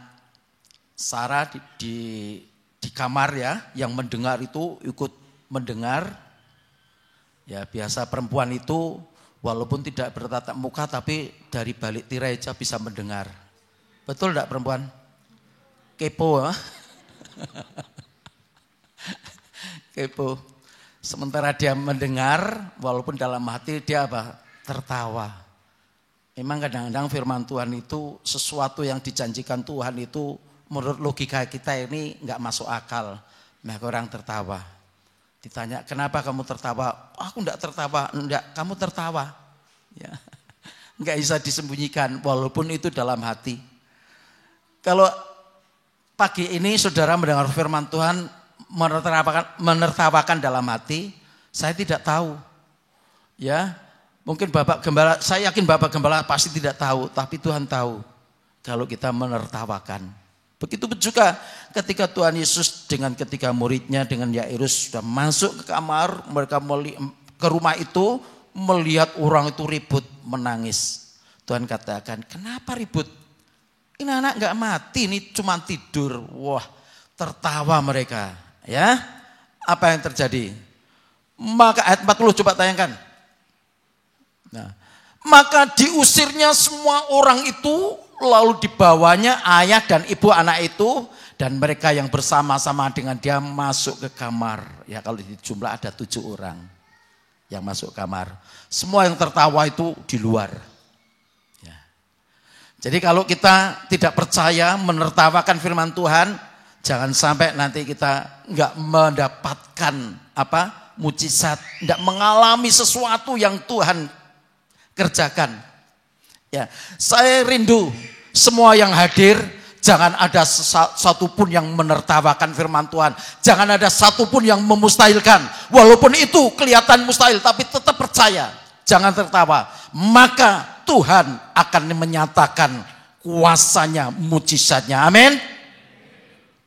Sarah di kamar ya, yang mendengar itu ikut mendengar. Ya, biasa perempuan itu walaupun tidak bertatap muka tapi dari balik tirai aja bisa mendengar. Betul enggak perempuan? Kepo ya? Kepo. Sementara dia mendengar, walaupun dalam hati dia apa? Tertawa. Memang kadang-kadang firman Tuhan itu sesuatu yang dijanjikan Tuhan itu menurut logika kita ini enggak masuk akal. Maka orang tertawa. Ditanya, "Kenapa kamu tertawa?" "Aku enggak tertawa." "Enggak, kamu tertawa." Ya. Enggak bisa disembunyikan walaupun itu dalam hati. Kalau pagi ini saudara mendengar firman Tuhan menertawakan dalam hati, saya tidak tahu. Ya, mungkin Bapak Gembala, saya yakin Bapak Gembala pasti tidak tahu, tapi Tuhan tahu kalau kita menertawakan. Begitu juga ketika Tuhan Yesus dengan ketiga muridnya dengan Yairus sudah masuk ke kamar, mereka ke rumah itu melihat orang itu ribut menangis. Tuhan katakan, kenapa ribut? Ini anak nggak mati, ini cuma tidur. Wah, tertawa mereka. Ya, apa yang terjadi? Maka ayat 40 coba tayangkan. Nah, maka diusirnya semua orang itu, lalu dibawanya ayah dan ibu anak itu, dan mereka yang bersama-sama dengan dia masuk ke kamar. Ya kalau di jumlah ada 7 orang yang masuk kamar. Semua yang tertawa itu di luar. Ya. Jadi kalau kita tidak percaya menertawakan firman Tuhan, jangan sampai nanti kita enggak mendapatkan mujizat, enggak mengalami sesuatu yang Tuhan kerjakan. Ya, saya rindu semua yang hadir, jangan ada satupun yang menertawakan firman Tuhan. Jangan ada satupun yang memustahilkan. Walaupun itu kelihatan mustahil, tapi tetap percaya. Jangan tertawa. Maka Tuhan akan menyatakan kuasanya, mujizatnya. Amin.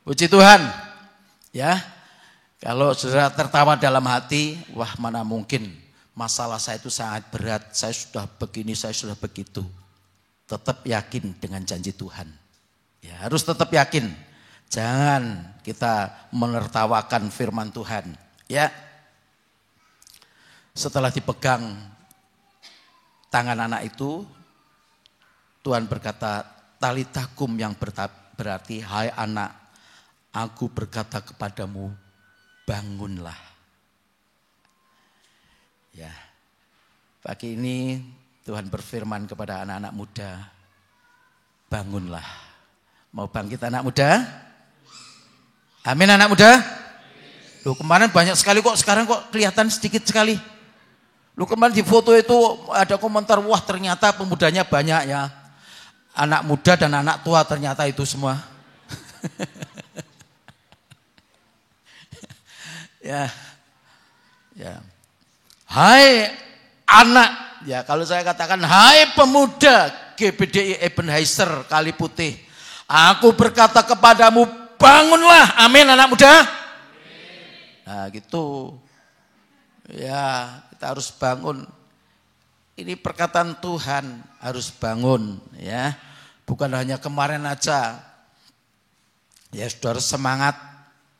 Puji Tuhan. Ya, kalau saudara tertawa dalam hati, wah mana mungkin, masalah saya itu sangat berat, saya sudah begini, saya sudah begitu. Tetap yakin dengan janji Tuhan. Ya, harus tetap yakin. Jangan kita menertawakan firman Tuhan. Ya. Setelah dipegang tangan anak itu, Tuhan berkata, talitakum, yang berarti, hai anak, aku berkata kepadamu, bangunlah. Ya. Pagi ini Tuhan berfirman kepada anak-anak muda, bangunlah. Mau bangkit anak muda? Amin anak muda? Loh kemarin banyak sekali kok, sekarang kok kelihatan sedikit sekali. Loh kemarin di foto itu ada komentar, wah ternyata pemudanya banyak ya. Anak muda dan anak tua ternyata itu semua. Ya. Ya. Hai anak, ya kalau saya katakan hai pemuda GBDI Ebenezer Kali Putih, aku berkata kepadamu bangunlah. Amin anak muda. Nah gitu. Ya kita harus bangun. Ini perkataan Tuhan, harus bangun ya. Bukan hanya kemarin aja. Ya sudah harus semangat.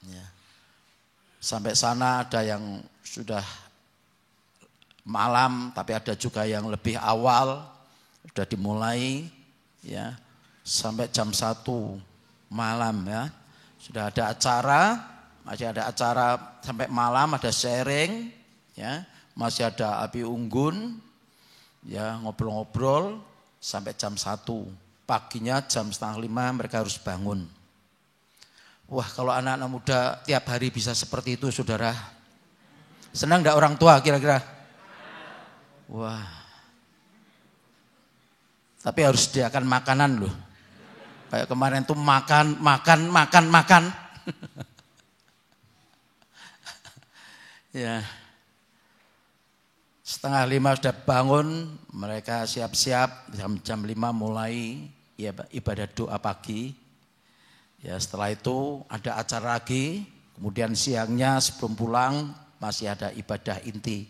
Ya. Sampai sana ada yang sudah malam, tapi ada juga yang lebih awal. Sudah dimulai ya. Sampai jam 1 malam ya. Sudah ada acara, masih ada acara sampai malam, ada sharing ya. Masih ada api unggun ya, ngobrol-ngobrol sampai jam 1. Paginya jam 4:30 mereka harus bangun. Wah, kalau anak-anak muda tiap hari bisa seperti itu, saudara. Senang enggak orang tua kira-kira? Wah. Tapi harus sediakan makanan loh. Kayak kemarin tuh makan. Ya. 4:30 sudah bangun, mereka siap-siap, jam 5 mulai ya, ibadah doa pagi. Ya, setelah itu ada acara lagi, kemudian siangnya sebelum pulang masih ada ibadah inti.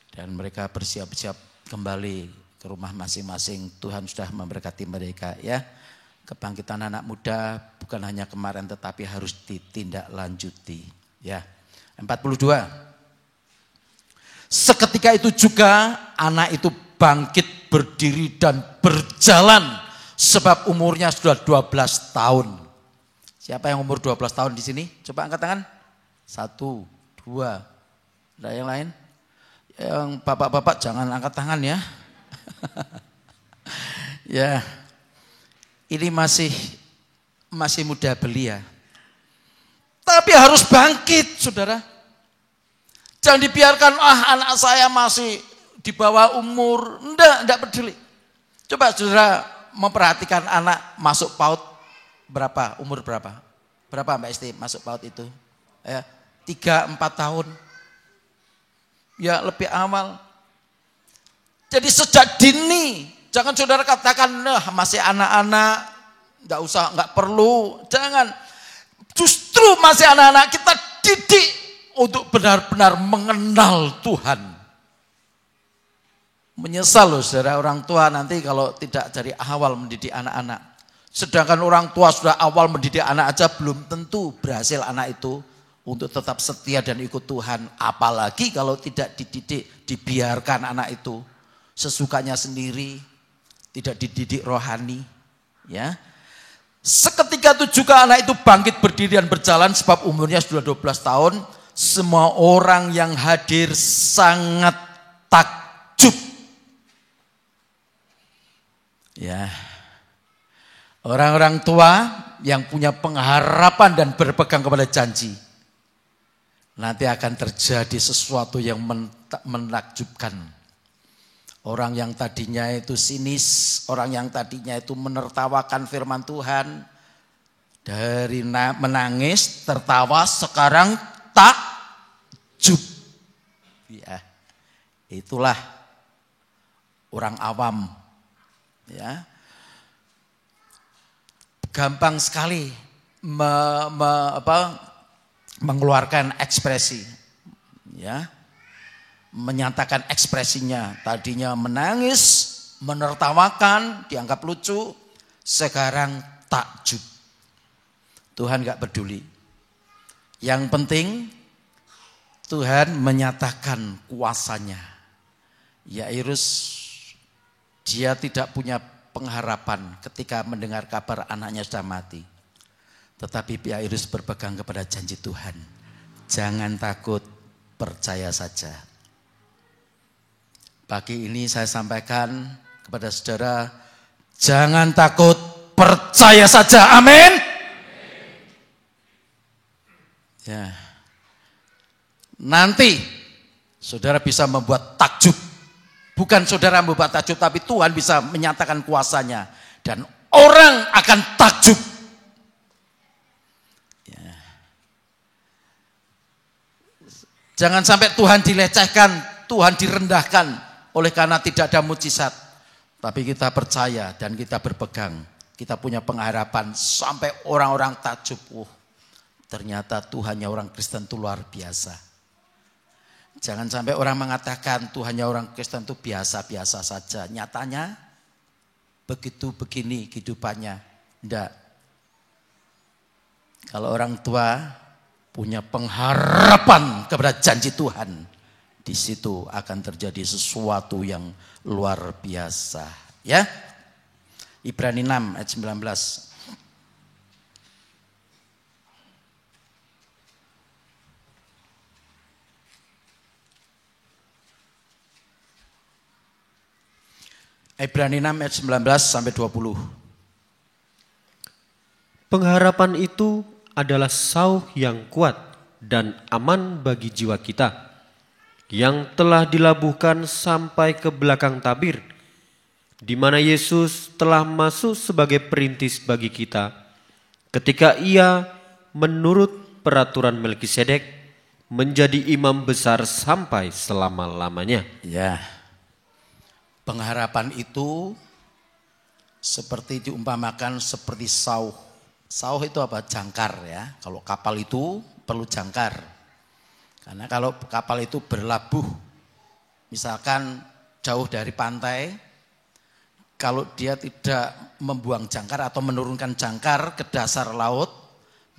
Dan mereka bersiap-siap kembali ke rumah masing-masing. Tuhan sudah memberkati mereka ya. Kebangkitan anak muda bukan hanya kemarin tetapi harus ditindaklanjuti ya. 42. Seketika itu juga anak itu bangkit berdiri dan berjalan sebab umurnya sudah 12 tahun. Siapa yang umur 12 tahun di sini? Coba angkat tangan. 1, 2. Ada yang lain? Yang bapak-bapak jangan angkat tangan ya. Ya. Ini masih muda belia. Tapi harus bangkit, saudara. Jangan dibiarkan, anak saya masih di bawah umur. Enggak peduli. Coba saudara memperhatikan anak masuk PAUD berapa, umur berapa? Berapa Mbak Isti masuk PAUD itu? Ya, 3-4 tahun. Ya lebih awal. Jadi sejak dini, jangan saudara katakan, masih anak-anak, enggak perlu. Jangan. Justru masih anak-anak kita didik untuk benar-benar mengenal Tuhan. Menyesal loh saudara orang tua nanti kalau tidak dari awal mendidik anak-anak. Sedangkan orang tua sudah awal mendidik anak aja belum tentu berhasil anak itu untuk tetap setia dan ikut Tuhan. Apalagi kalau tidak dididik, dibiarkan anak itu sesukanya sendiri, tidak dididik rohani. Ya, seketika itu juga anak itu bangkit berdiri dan berjalan sebab umurnya sudah 12 tahun. Semua orang yang hadir sangat takjub. Ya, orang-orang tua yang punya pengharapan dan berpegang kepada janji, nanti akan terjadi sesuatu yang menakjubkan. Orang yang tadinya itu sinis, orang yang tadinya itu menertawakan firman Tuhan, dari menangis, tertawa, sekarang takjub. Ya, itulah orang awam. Ya, gampang sekali mengeluarkan ekspresi, ya, menyatakan ekspresinya. Tadinya menangis, menertawakan, dianggap lucu, sekarang takjub. Tuhan gak peduli. Yang penting Tuhan menyatakan kuasanya. Yairus, dia tidak punya pengharapan ketika mendengar kabar anaknya sudah mati. Tetapi Yairus berpegang kepada janji Tuhan. Jangan takut, percaya saja. Pagi ini saya sampaikan kepada saudara, jangan takut, percaya saja. Amin. Ya. Nanti saudara bisa membuat takjub. Bukan saudara membuat takjub, tapi Tuhan bisa menyatakan kuasanya. Dan orang akan takjub. Ya. Jangan sampai Tuhan dilecehkan, Tuhan direndahkan oleh karena tidak ada mujizat. Tapi kita percaya dan kita berpegang. Kita punya pengharapan sampai orang-orang takjub. Ternyata Tuhannya orang Kristen itu luar biasa. Jangan sampai orang mengatakan Tuhannya orang Kristen itu biasa-biasa saja. Nyatanya begitu begini kehidupannya. Enggak. Kalau orang tua punya pengharapan kepada janji Tuhan, di situ akan terjadi sesuatu yang luar biasa. Ya. Ibrani 6 ayat 19. Ibrani 6 ayat 19 sampai 20. Pengharapan itu adalah sauh yang kuat dan aman bagi jiwa kita, yang telah dilabuhkan sampai ke belakang tabir, di mana Yesus telah masuk sebagai perintis bagi kita, ketika ia menurut peraturan Melkisedek menjadi imam besar sampai selama-lamanya. Ya. Pengharapan itu seperti diumpamakan seperti sauh. Sauh itu apa? Jangkar ya. Kalau kapal itu perlu jangkar. Karena kalau kapal itu berlabuh, misalkan jauh dari pantai, kalau dia tidak membuang jangkar atau menurunkan jangkar ke dasar laut,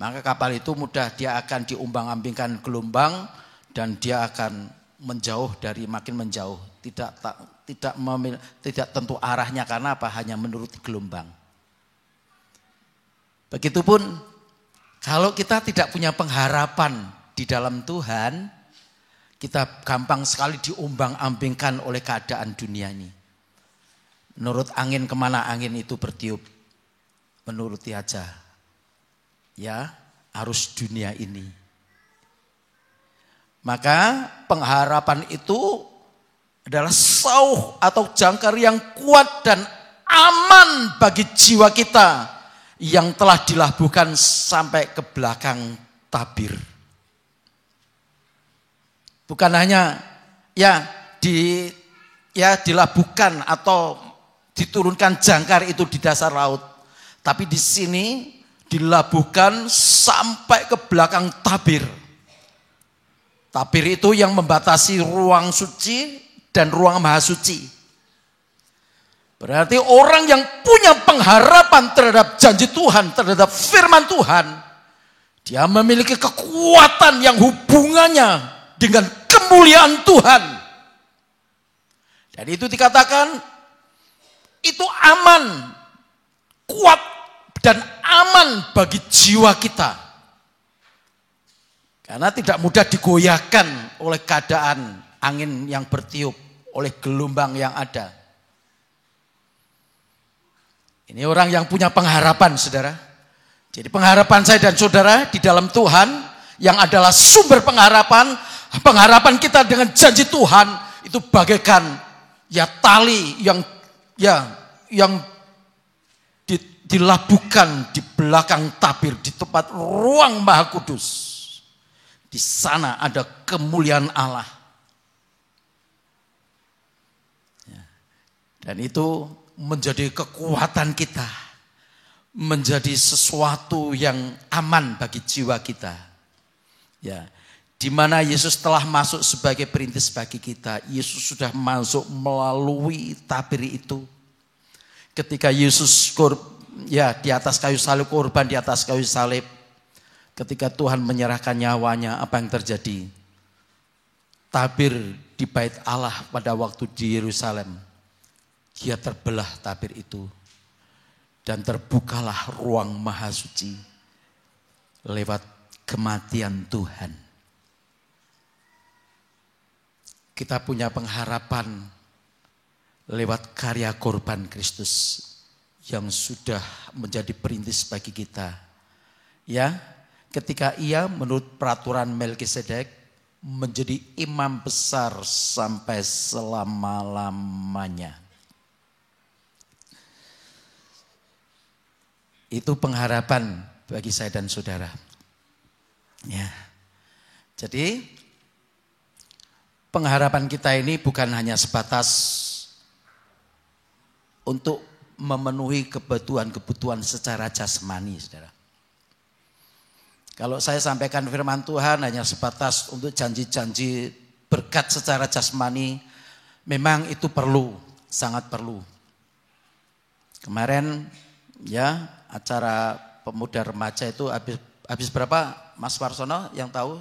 maka kapal itu mudah dia akan diumbang-ambingkan gelombang dan dia akan menjauh dari makin menjauh. Tidak tentu arahnya karena apa? Hanya menuruti gelombang. Begitupun kalau kita tidak punya pengharapan di dalam Tuhan, kita gampang sekali diumbang-ambingkan oleh keadaan dunia ini. Menurut angin kemana angin itu bertiup, menuruti aja. Ya, arus dunia ini. Maka pengharapan itu adalah sauh atau jangkar yang kuat dan aman bagi jiwa kita yang telah dilabuhkan sampai ke belakang tabir. Bukan hanya dilabuhkan atau diturunkan jangkar itu di dasar laut, tapi di sini dilabuhkan sampai ke belakang tabir. Tabir itu yang membatasi ruang suci dan ruang maha suci. Berarti orang yang punya pengharapan terhadap janji Tuhan, terhadap firman Tuhan, dia memiliki kekuatan yang hubungannya dengan kemuliaan Tuhan. Dan itu dikatakan, itu aman, kuat, dan aman bagi jiwa kita. Karena tidak mudah digoyahkan oleh keadaan angin yang bertiup, oleh gelombang yang ada. Ini orang yang punya pengharapan, saudara. Jadi pengharapan saya dan saudara di dalam Tuhan, yang adalah sumber pengharapan, pengharapan kita dengan janji Tuhan, itu bagaikan ya tali yang dilabuhkan di belakang tabir, di tempat ruang Maha Kudus. Di sana ada kemuliaan Allah. Dan itu menjadi kekuatan kita. Menjadi sesuatu yang aman bagi jiwa kita. Ya, di mana Yesus telah masuk sebagai perintis bagi kita. Yesus sudah masuk melalui tabir itu. Ketika Yesus di atas kayu salib, korban di atas kayu salib. Ketika Tuhan menyerahkan nyawanya, apa yang terjadi? Tabir di bait Allah pada waktu di Yerusalem, dia terbelah tabir itu. Dan terbukalah ruang maha suci lewat kematian Tuhan. Kita punya pengharapan lewat karya korban Kristus yang sudah menjadi perintis bagi kita. Ya, ketika ia menurut peraturan Melkisedek menjadi imam besar sampai selama-lamanya. Itu pengharapan bagi saya dan saudara. Ya. Jadi pengharapan kita ini bukan hanya sebatas untuk memenuhi kebutuhan secara jasmani, saudara. Kalau saya sampaikan firman Tuhan hanya sebatas untuk janji-janji berkat secara jasmani, memang itu perlu, sangat perlu. Kemarin ya acara pemuda remaja itu habis berapa, Mas Warsono yang tahu?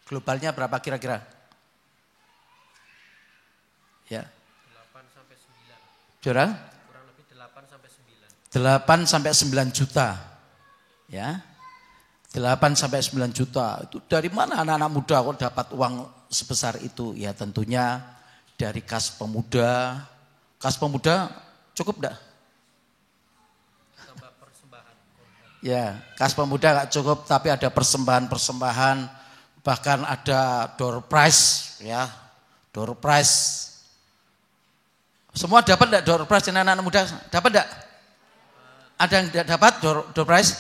Globalnya berapa kira-kira? Ya. 8-9. Kurang lebih 8-9 juta. Ya. 8-9 juta. Itu dari mana anak-anak muda kok dapat uang sebesar itu? Ya tentunya dari kas pemuda. Kas pemuda cukup enggak? Tambah persembahan. Ya, kas pemuda enggak cukup tapi ada persembahan-persembahan, bahkan ada door prize ya. Door prize. Semua dapat enggak door prize anak-anak muda? Dapat enggak? Ada yang tidak dapat door prize?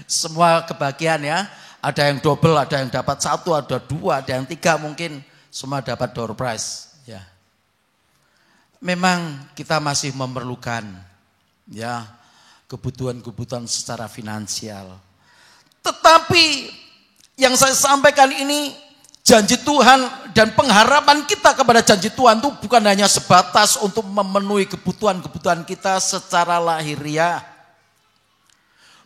Semua kebagian ya. Ada yang double, ada yang dapat 1, ada 2, ada yang 3 mungkin. Semua dapat door prize ya. Memang kita masih memerlukan ya kebutuhan-kebutuhan secara finansial. Tetapi yang saya sampaikan ini janji Tuhan dan pengharapan kita kepada janji Tuhan itu bukan hanya sebatas untuk memenuhi kebutuhan-kebutuhan kita secara lahiriah.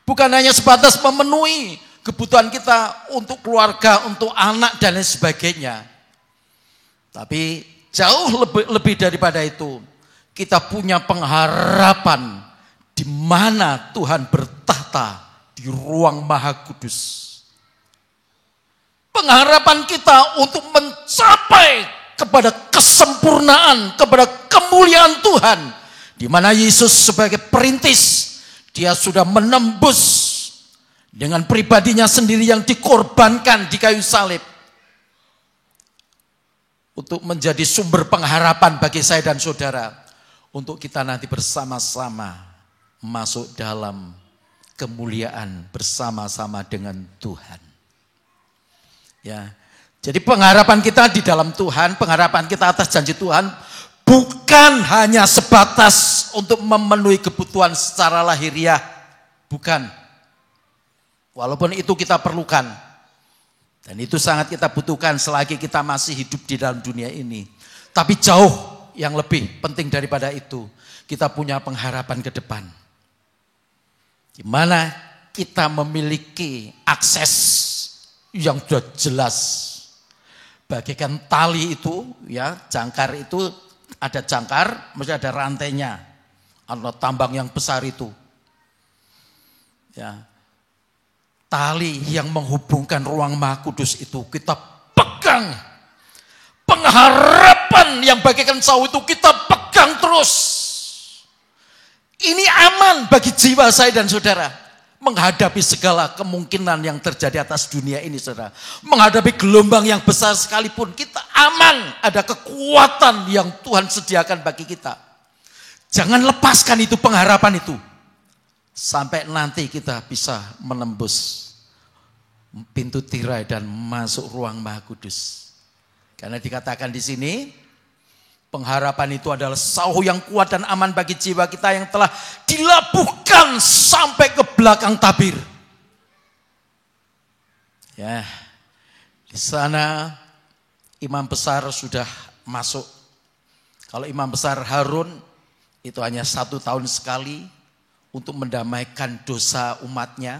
Bukan hanya sebatas memenuhi kebutuhan kita untuk keluarga, untuk anak dan lain sebagainya. Tapi jauh lebih daripada itu. Kita punya pengharapan di mana Tuhan bertahta di ruang Maha Kudus. Pengharapan kita untuk mencapai kepada kesempurnaan, kepada kemuliaan Tuhan. Di mana Yesus sebagai perintis, dia sudah menembus dengan pribadinya sendiri yang dikorbankan di kayu salib. Untuk menjadi sumber pengharapan bagi saya dan saudara. Untuk kita nanti bersama-sama masuk dalam kemuliaan bersama-sama dengan Tuhan. Ya, jadi pengharapan kita di dalam Tuhan, pengharapan kita atas janji Tuhan bukan hanya sebatas untuk memenuhi kebutuhan secara lahiriah. Bukan. Walaupun itu kita perlukan. Dan itu sangat kita butuhkan selagi kita masih hidup di dalam dunia ini. Tapi jauh yang lebih penting daripada itu, kita punya pengharapan ke depan. Di mana kita memiliki akses yang sudah jelas. Bagaikan tali itu, ya, jangkar itu ada jangkar, mesti ada rantainya. Ada tambang yang besar itu. Ya. Tali yang menghubungkan ruang Maha Kudus itu kita pegang. Pengharapan yang bagaikan sawu itu kita pegang terus. Ini aman bagi jiwa saya dan saudara. Menghadapi segala kemungkinan yang terjadi atas dunia ini, saudara. Menghadapi gelombang yang besar sekalipun, kita aman. Ada kekuatan yang Tuhan sediakan bagi kita. Jangan lepaskan itu pengharapan itu. Sampai nanti kita bisa menembus pintu tirai dan masuk ruang Maha Kudus. Karena dikatakan di sini, pengharapan itu adalah sauh yang kuat dan aman bagi jiwa kita yang telah dilabuhkan sampai ke belakang tabir. Ya, di sana imam besar sudah masuk. Kalau imam besar Harun itu hanya 1 tahun sekali untuk mendamaikan dosa umatnya.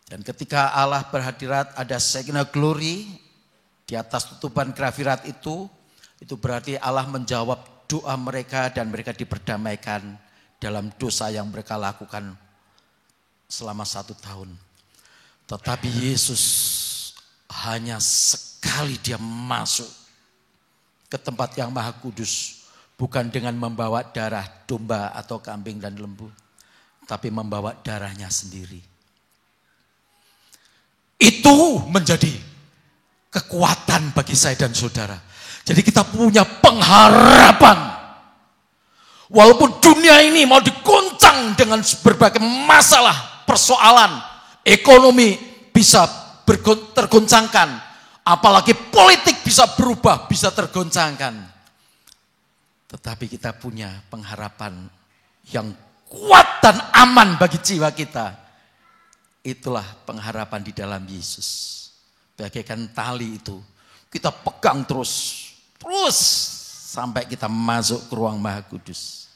Dan ketika Allah berhadirat ada Shekinah Glory di atas tutupan grafirat itu berarti Allah menjawab doa mereka dan mereka diperdamaikan dalam dosa yang mereka lakukan selama 1 tahun. Tetapi Yesus hanya sekali dia masuk ke tempat yang Maha Kudus, bukan dengan membawa darah domba atau kambing dan lembu, tapi membawa darahnya sendiri. Itu menjadi kekuatan bagi saya dan saudara. Jadi kita punya pengharapan. Walaupun dunia ini mau diguncang dengan berbagai masalah, persoalan, ekonomi bisa tergoncangkan. Apalagi politik bisa berubah, bisa tergoncangkan. Tetapi kita punya pengharapan yang kuat dan aman bagi jiwa kita. Itulah pengharapan di dalam Yesus. Bagaikan tali itu. Kita pegang terus sampai kita masuk ke ruang Maha Kudus.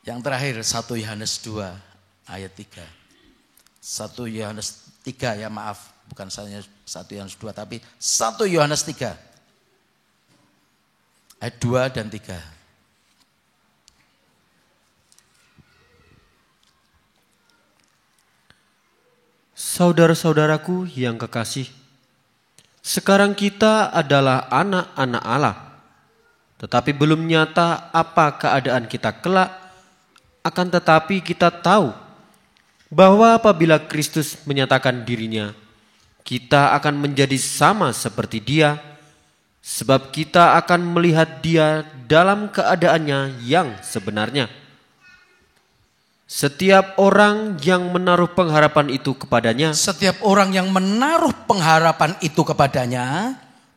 Yang terakhir 1 Yohanes 2 ayat 3. 1 Yohanes 3 ya, maaf, bukan hanya 1 Yohanes 2 tapi 1 Yohanes 3. Ayat 2 dan 3. Saudara-saudaraku yang kekasih, sekarang kita adalah anak-anak Allah, tetapi belum nyata apa keadaan kita kelak. Akan tetapi kita tahu bahwa apabila Kristus menyatakan dirinya, kita akan menjadi sama seperti Dia, sebab kita akan melihat Dia dalam keadaannya yang sebenarnya. Setiap orang yang menaruh pengharapan itu kepadanya,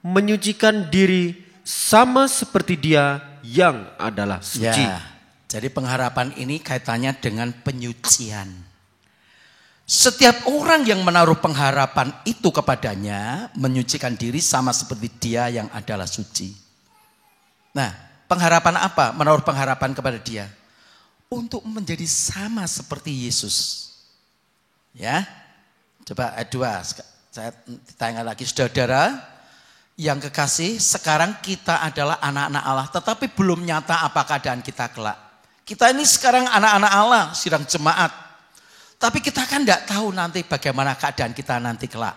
menyucikan diri sama seperti Dia yang adalah suci. Ya, jadi pengharapan ini kaitannya dengan penyucian. Setiap orang yang menaruh pengharapan itu kepadanya, menyucikan diri sama seperti Dia yang adalah suci. Nah, pengharapan apa? Menaruh pengharapan kepada Dia. Untuk menjadi sama seperti Yesus. Ya. Coba ayat 2. Saya tanya lagi, saudara yang kekasih, sekarang kita adalah anak-anak Allah, tetapi belum nyata apa keadaan kita kelak. Kita ini sekarang anak-anak Allah, sidang jemaat. Tapi kita kan tidak tahu nanti bagaimana keadaan kita nanti kelak.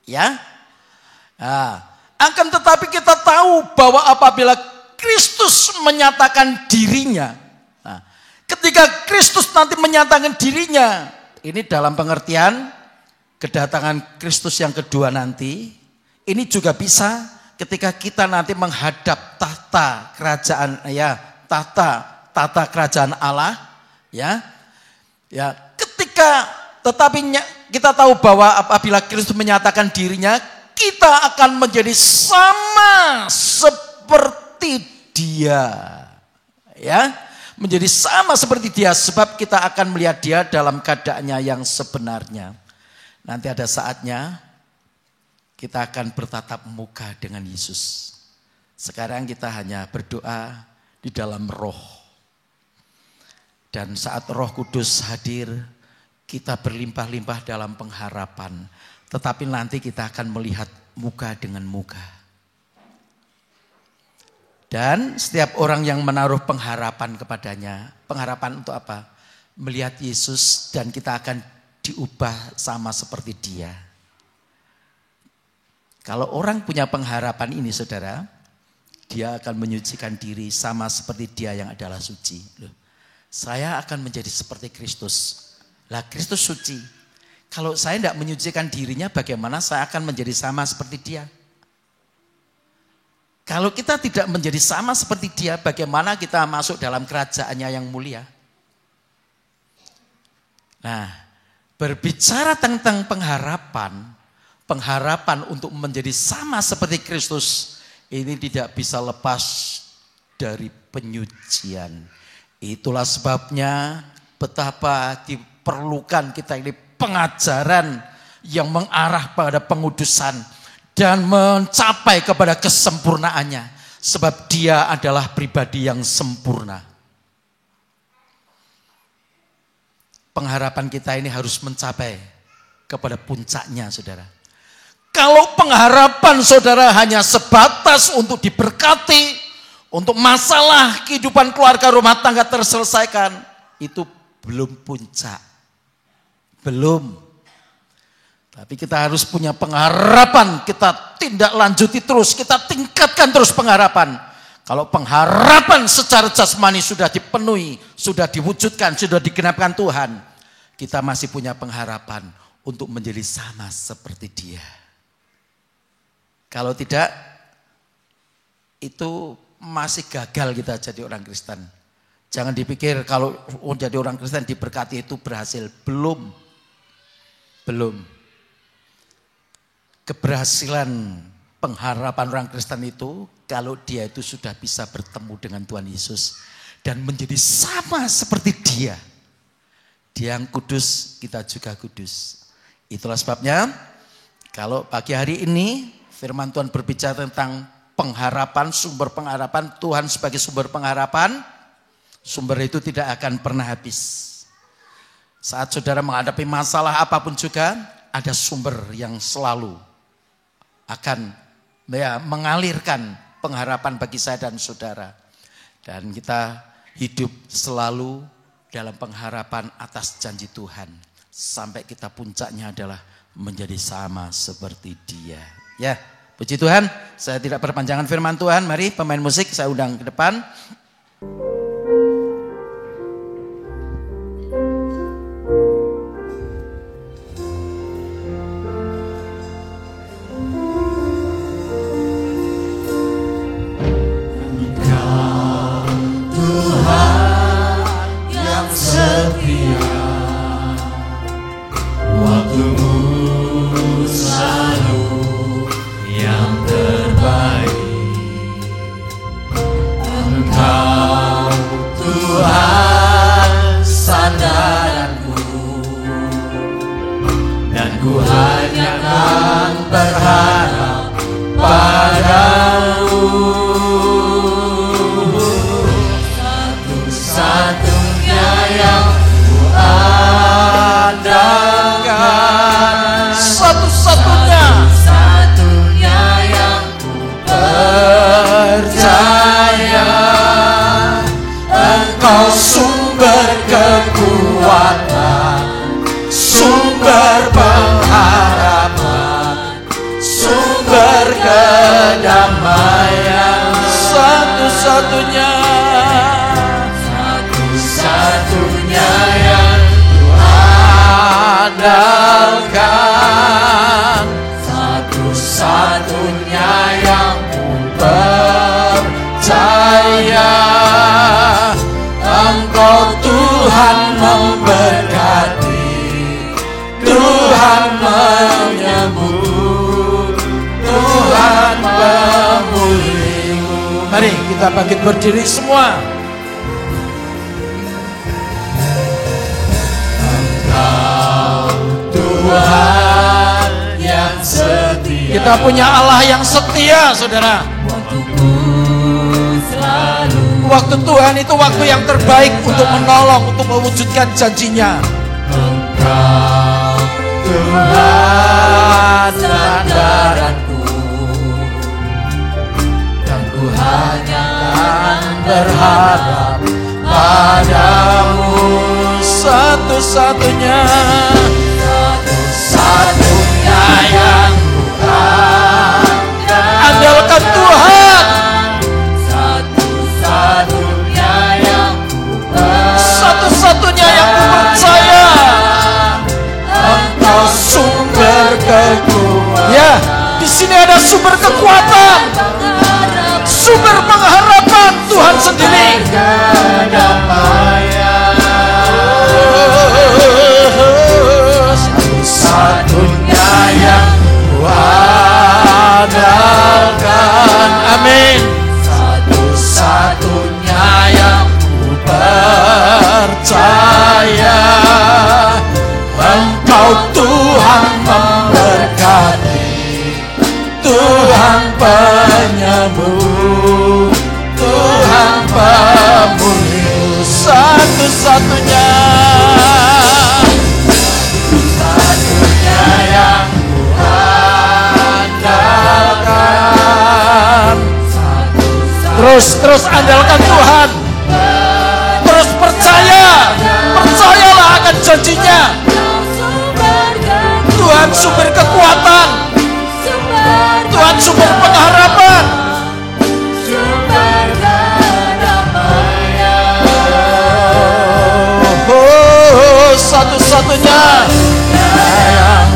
Ya. Nah, akan tetapi kita tahu bahwa apabila Kristus menyatakan dirinya, ketika Kristus nanti menyatakan dirinya, ini dalam pengertian kedatangan Kristus yang kedua nanti, ini juga bisa ketika kita nanti menghadap tahta kerajaan, ya, tahta kerajaan Allah, ya, ketika tetapi kita tahu bahwa apabila Kristus menyatakan dirinya, kita akan menjadi sama seperti Dia. Ya, menjadi sama seperti dia, sebab kita akan melihat dia dalam keadaannya yang sebenarnya. Nanti ada saatnya kita akan bertatap muka dengan Yesus. Sekarang kita hanya berdoa di dalam roh. Dan saat Roh Kudus hadir, kita berlimpah-limpah dalam pengharapan. Tetapi nanti kita akan melihat muka dengan muka. Dan setiap orang yang menaruh pengharapan kepadanya, pengharapan untuk apa? Melihat Yesus dan kita akan diubah sama seperti dia. Kalau orang punya pengharapan ini saudara, dia akan menyucikan diri sama seperti dia yang adalah suci. Loh, saya akan menjadi seperti Kristus. Lah Kristus suci. Kalau saya tidak menyucikan dirinya, bagaimana saya akan menjadi sama seperti dia? Kalau kita tidak menjadi sama seperti dia, bagaimana kita masuk dalam kerajaannya yang mulia? Nah, berbicara tentang pengharapan, pengharapan untuk menjadi sama seperti Kristus, ini tidak bisa lepas dari penyucian. Itulah sebabnya betapa diperlukan kita ini pengajaran yang mengarah pada pengudusan dan mencapai kepada kesempurnaannya. Sebab dia adalah pribadi yang sempurna. Pengharapan kita ini harus mencapai kepada puncaknya saudara. Kalau pengharapan saudara hanya sebatas untuk diberkati, untuk masalah kehidupan keluarga rumah tangga terselesaikan, itu belum puncak. Belum. Tapi kita harus punya pengharapan, kita tindak lanjuti terus, kita tingkatkan terus pengharapan. Kalau pengharapan secara jasmani sudah dipenuhi, sudah diwujudkan, sudah digenapkan Tuhan, kita masih punya pengharapan untuk menjadi sama seperti dia. Kalau tidak, itu masih gagal kita jadi orang Kristen. Jangan dipikir kalau jadi orang Kristen diberkati itu berhasil. Belum. Keberhasilan pengharapan orang Kristen itu kalau dia itu sudah bisa bertemu dengan Tuhan Yesus dan menjadi sama seperti dia. Dia yang kudus, kita juga kudus. Itulah sebabnya kalau pagi hari ini firman Tuhan berbicara tentang pengharapan, sumber pengharapan, Tuhan sebagai sumber pengharapan, sumber itu tidak akan pernah habis. Saat saudara menghadapi masalah apapun juga, ada sumber yang selalu akan mengalirkan pengharapan bagi saya dan saudara. Dan kita hidup selalu dalam pengharapan atas janji Tuhan. Sampai kita puncaknya adalah menjadi sama seperti dia. Ya. Puji Tuhan, saya tidak perpanjangan firman Tuhan. Mari pemain musik saya undang ke depan. Engkau Tuhan yang setia, waktumu selalu yang terbaik. Engkau Tuhan sandaranku, dan ku hanya akan berharap padamu. Satu-satunya yang ku andalkan, Satu-satunya yang ku percaya. Engkau sumber kekuatan, sumber pengharapan, sumber kedamaian. Satu-satunya yang ku andalkan, satu-satunya yang ku percaya. Engkau Tuhan memberkati, Tuhan menyembuh, Tuhan pemulihmu. Mari kita bangkit berdiri semua. Kita punya Allah yang setia, saudara. Waktu Tuhan itu waktu yang terbaik untuk menolong, untuk mewujudkan janjinya. Engkau Tuhan sandaranku, dan ku hanya akan berharap padamu. Satu-satunya yang ku andalkan Tuhan. Satu-satunya yang ku percaya. Engkau sumber kekuatan. Ya, di sini ada sumber kekuatan, sumber pengharapan Tuhan sendiri. Satu-satunya yang ku andalkan. Amin. Satu-satunya yang ku percaya. Engkau Tuhan memberkati, Tuhan penyembuh, Tuhan pemulih. Satu-satunya yang ku andalkan. Terus andalkan Tuhan. Terus percayalah akan janjinya. Tuhan sumber kekuatan, Tuhan sumber pengharapan. Satu-satunya Yang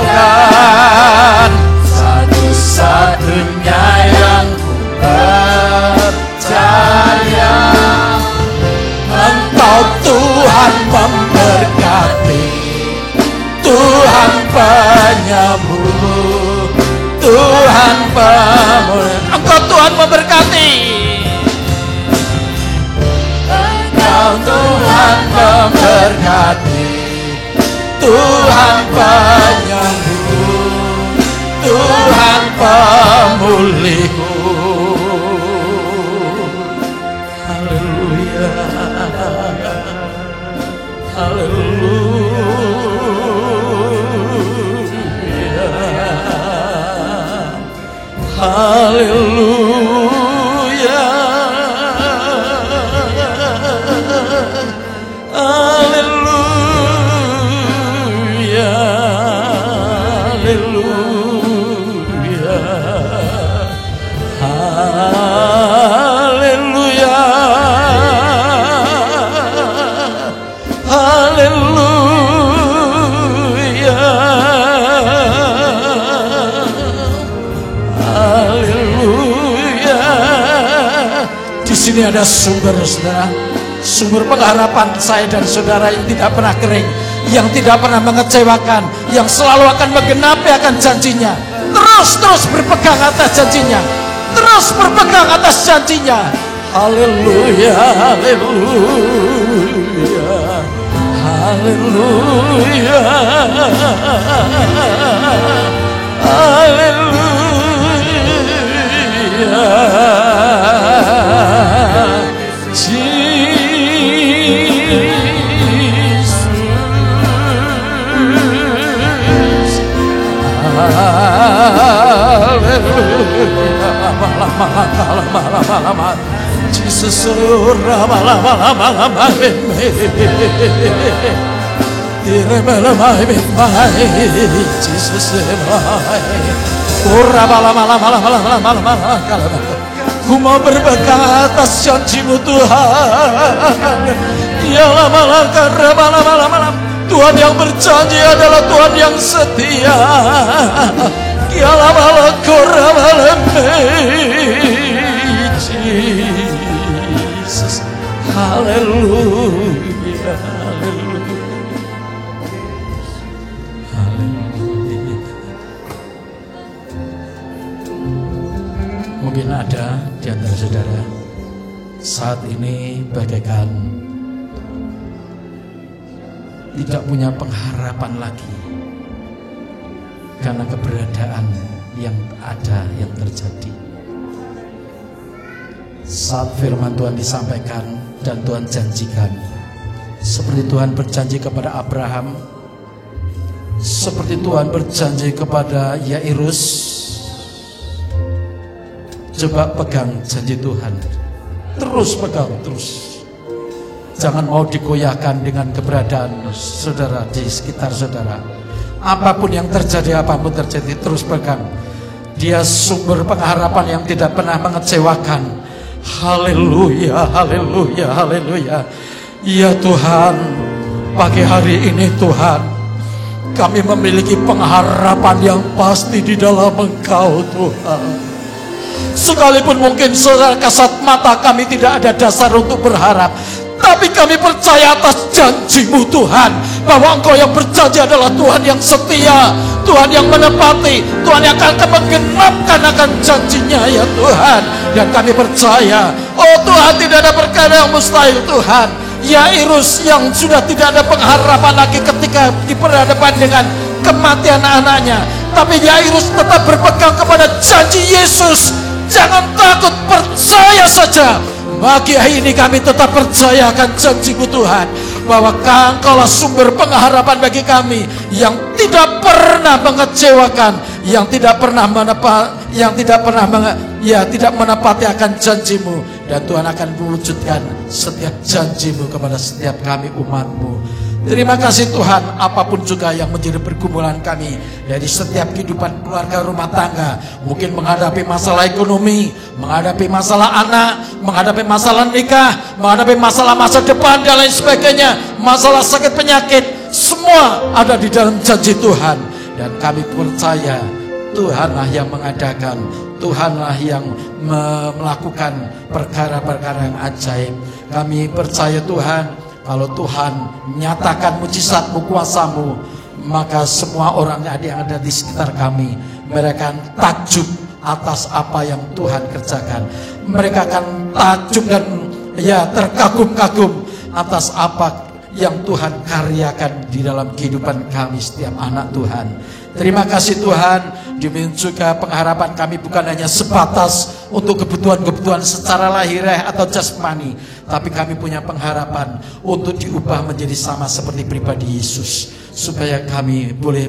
andalkan, satu-satunya yang ku percaya. Engkau Tuhan memberkati, Tuhan penyembuh, Tuhan pemulih. Engkau Tuhan memberkati. Engkau Tuhan memberkati, Tuhan penyembuh, Tuhan pemulihku. Haleluya, haleluya, haleluya, haleluya, haleluya, haleluya, haleluya, haleluya. Di sini ada sumber, saudara, sumber pengharapan saya dan saudara yang tidak pernah kering, yang tidak pernah mengecewakan, yang selalu akan menggenapi akan janjinya. Terus berpegang atas janjinya, terus berpegang atas janjinya. Haleluya, haleluya, haleluya, haleluya. Jesus, ku mau berpegang atas janji-Mu Tuhan. Ya lama-lama Tuhan yang berjanji adalah Tuhan yang setia. Ya lama-lama Jesus. Haleluya, haleluya. Mungkin ada di antara saudara saat ini bagaikan tidak punya pengharapan lagi, karena keberadaan yang ada, yang terjadi. Saat firman Tuhan disampaikan dan Tuhan janjikan, seperti Tuhan berjanji kepada Abraham, seperti Tuhan berjanji kepada Yairus, coba pegang janji Tuhan, terus pegang, terus. Jangan mau digoyahkan dengan keberadaan saudara di sekitar saudara. Apapun yang terjadi, apapun terjadi, terus pegang. Dia sumber pengharapan yang tidak pernah mengecewakan. Haleluya, haleluya, haleluya. Ya Tuhan, pagi hari ini Tuhan, kami memiliki pengharapan yang pasti di dalam Engkau Tuhan. Sekalipun mungkin secara kasat mata kami tidak ada dasar untuk berharap, tapi kami percaya atas janji-Mu Tuhan, bahwa Engkau yang berjanji adalah Tuhan yang setia, Tuhan yang menepati, Tuhan yang akan menggenapkan akan janjinya ya Tuhan. Dan kami percaya, oh Tuhan, tidak ada perkara yang mustahil Tuhan. Yairus yang sudah tidak ada pengharapan lagi ketika diperhadapkan dengan kematian anaknya, tapi Yairus tetap berpegang kepada janji Yesus. Jangan takut, percaya saja. Pagi hari ini kami tetap percaya akan janji-Mu Tuhan, bahwa Engkaulah sumber pengharapan bagi kami, yang tidak pernah mengecewakan, yang tidak pernah tidak menepati akan janji-Mu. Dan Tuhan akan mewujudkan setiap janji-Mu kepada setiap kami umat-Mu. Terima kasih Tuhan, apapun juga yang menjadi pergumulan kami, dari setiap kehidupan keluarga rumah tangga, mungkin menghadapi masalah ekonomi, menghadapi masalah anak, menghadapi masalah nikah, menghadapi masalah masa depan dan lain sebagainya, masalah sakit penyakit, semua ada di dalam janji Tuhan. Dan kami percaya Tuhanlah yang mengadakan, Tuhanlah yang melakukan perkara-perkara yang ajaib. Kami percaya Tuhan, kalau Tuhan menyatakan mujizat-Mu, kuasa-Mu, maka semua orang yang ada di sekitar kami, mereka akan takjub atas apa yang Tuhan kerjakan. Mereka akan takjub dan terkagum-kagum atas apa yang Tuhan karyakan di dalam kehidupan kami setiap anak Tuhan. Terima kasih Tuhan. Demikian juga pengharapan kami bukan hanya sebatas untuk kebutuhan-kebutuhan secara lahiriah atau jasmani, tapi kami punya pengharapan untuk diubah menjadi sama seperti pribadi Yesus, supaya kami boleh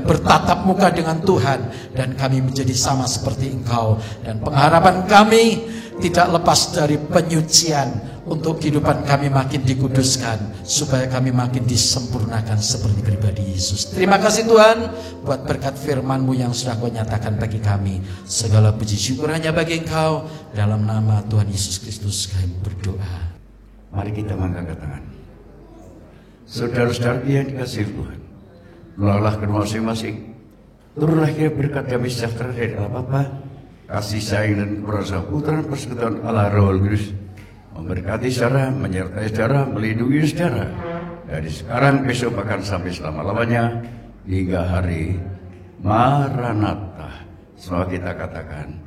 bertatap muka dengan Tuhan, dan kami menjadi sama seperti Engkau. Dan pengharapan kami tidak lepas dari penyucian, untuk kehidupan kami makin dikuduskan, supaya kami makin disempurnakan seperti pribadi Yesus. Terima kasih Tuhan buat berkat firman-Mu yang sudah Kau nyatakan bagi kami. Segala puji syukur hanya bagi Engkau. Dalam nama Tuhan Yesus Kristus kami berdoa. Mari kita mengangkat tangan. Saudara-saudara yang dikasihi Tuhan, melolahkan masing-masing, turunlah kiranya berkat damai sejahtera dari Allah Bapa, kasih sayang dan kuasa Putra dan persekutuan Allah Roh Kudus memberkati saudara, menyertai saudara, melindungi saudara dari sekarang, besok, bahkan sampai selama-lamanya hingga hari Maranatha. Semua kita katakan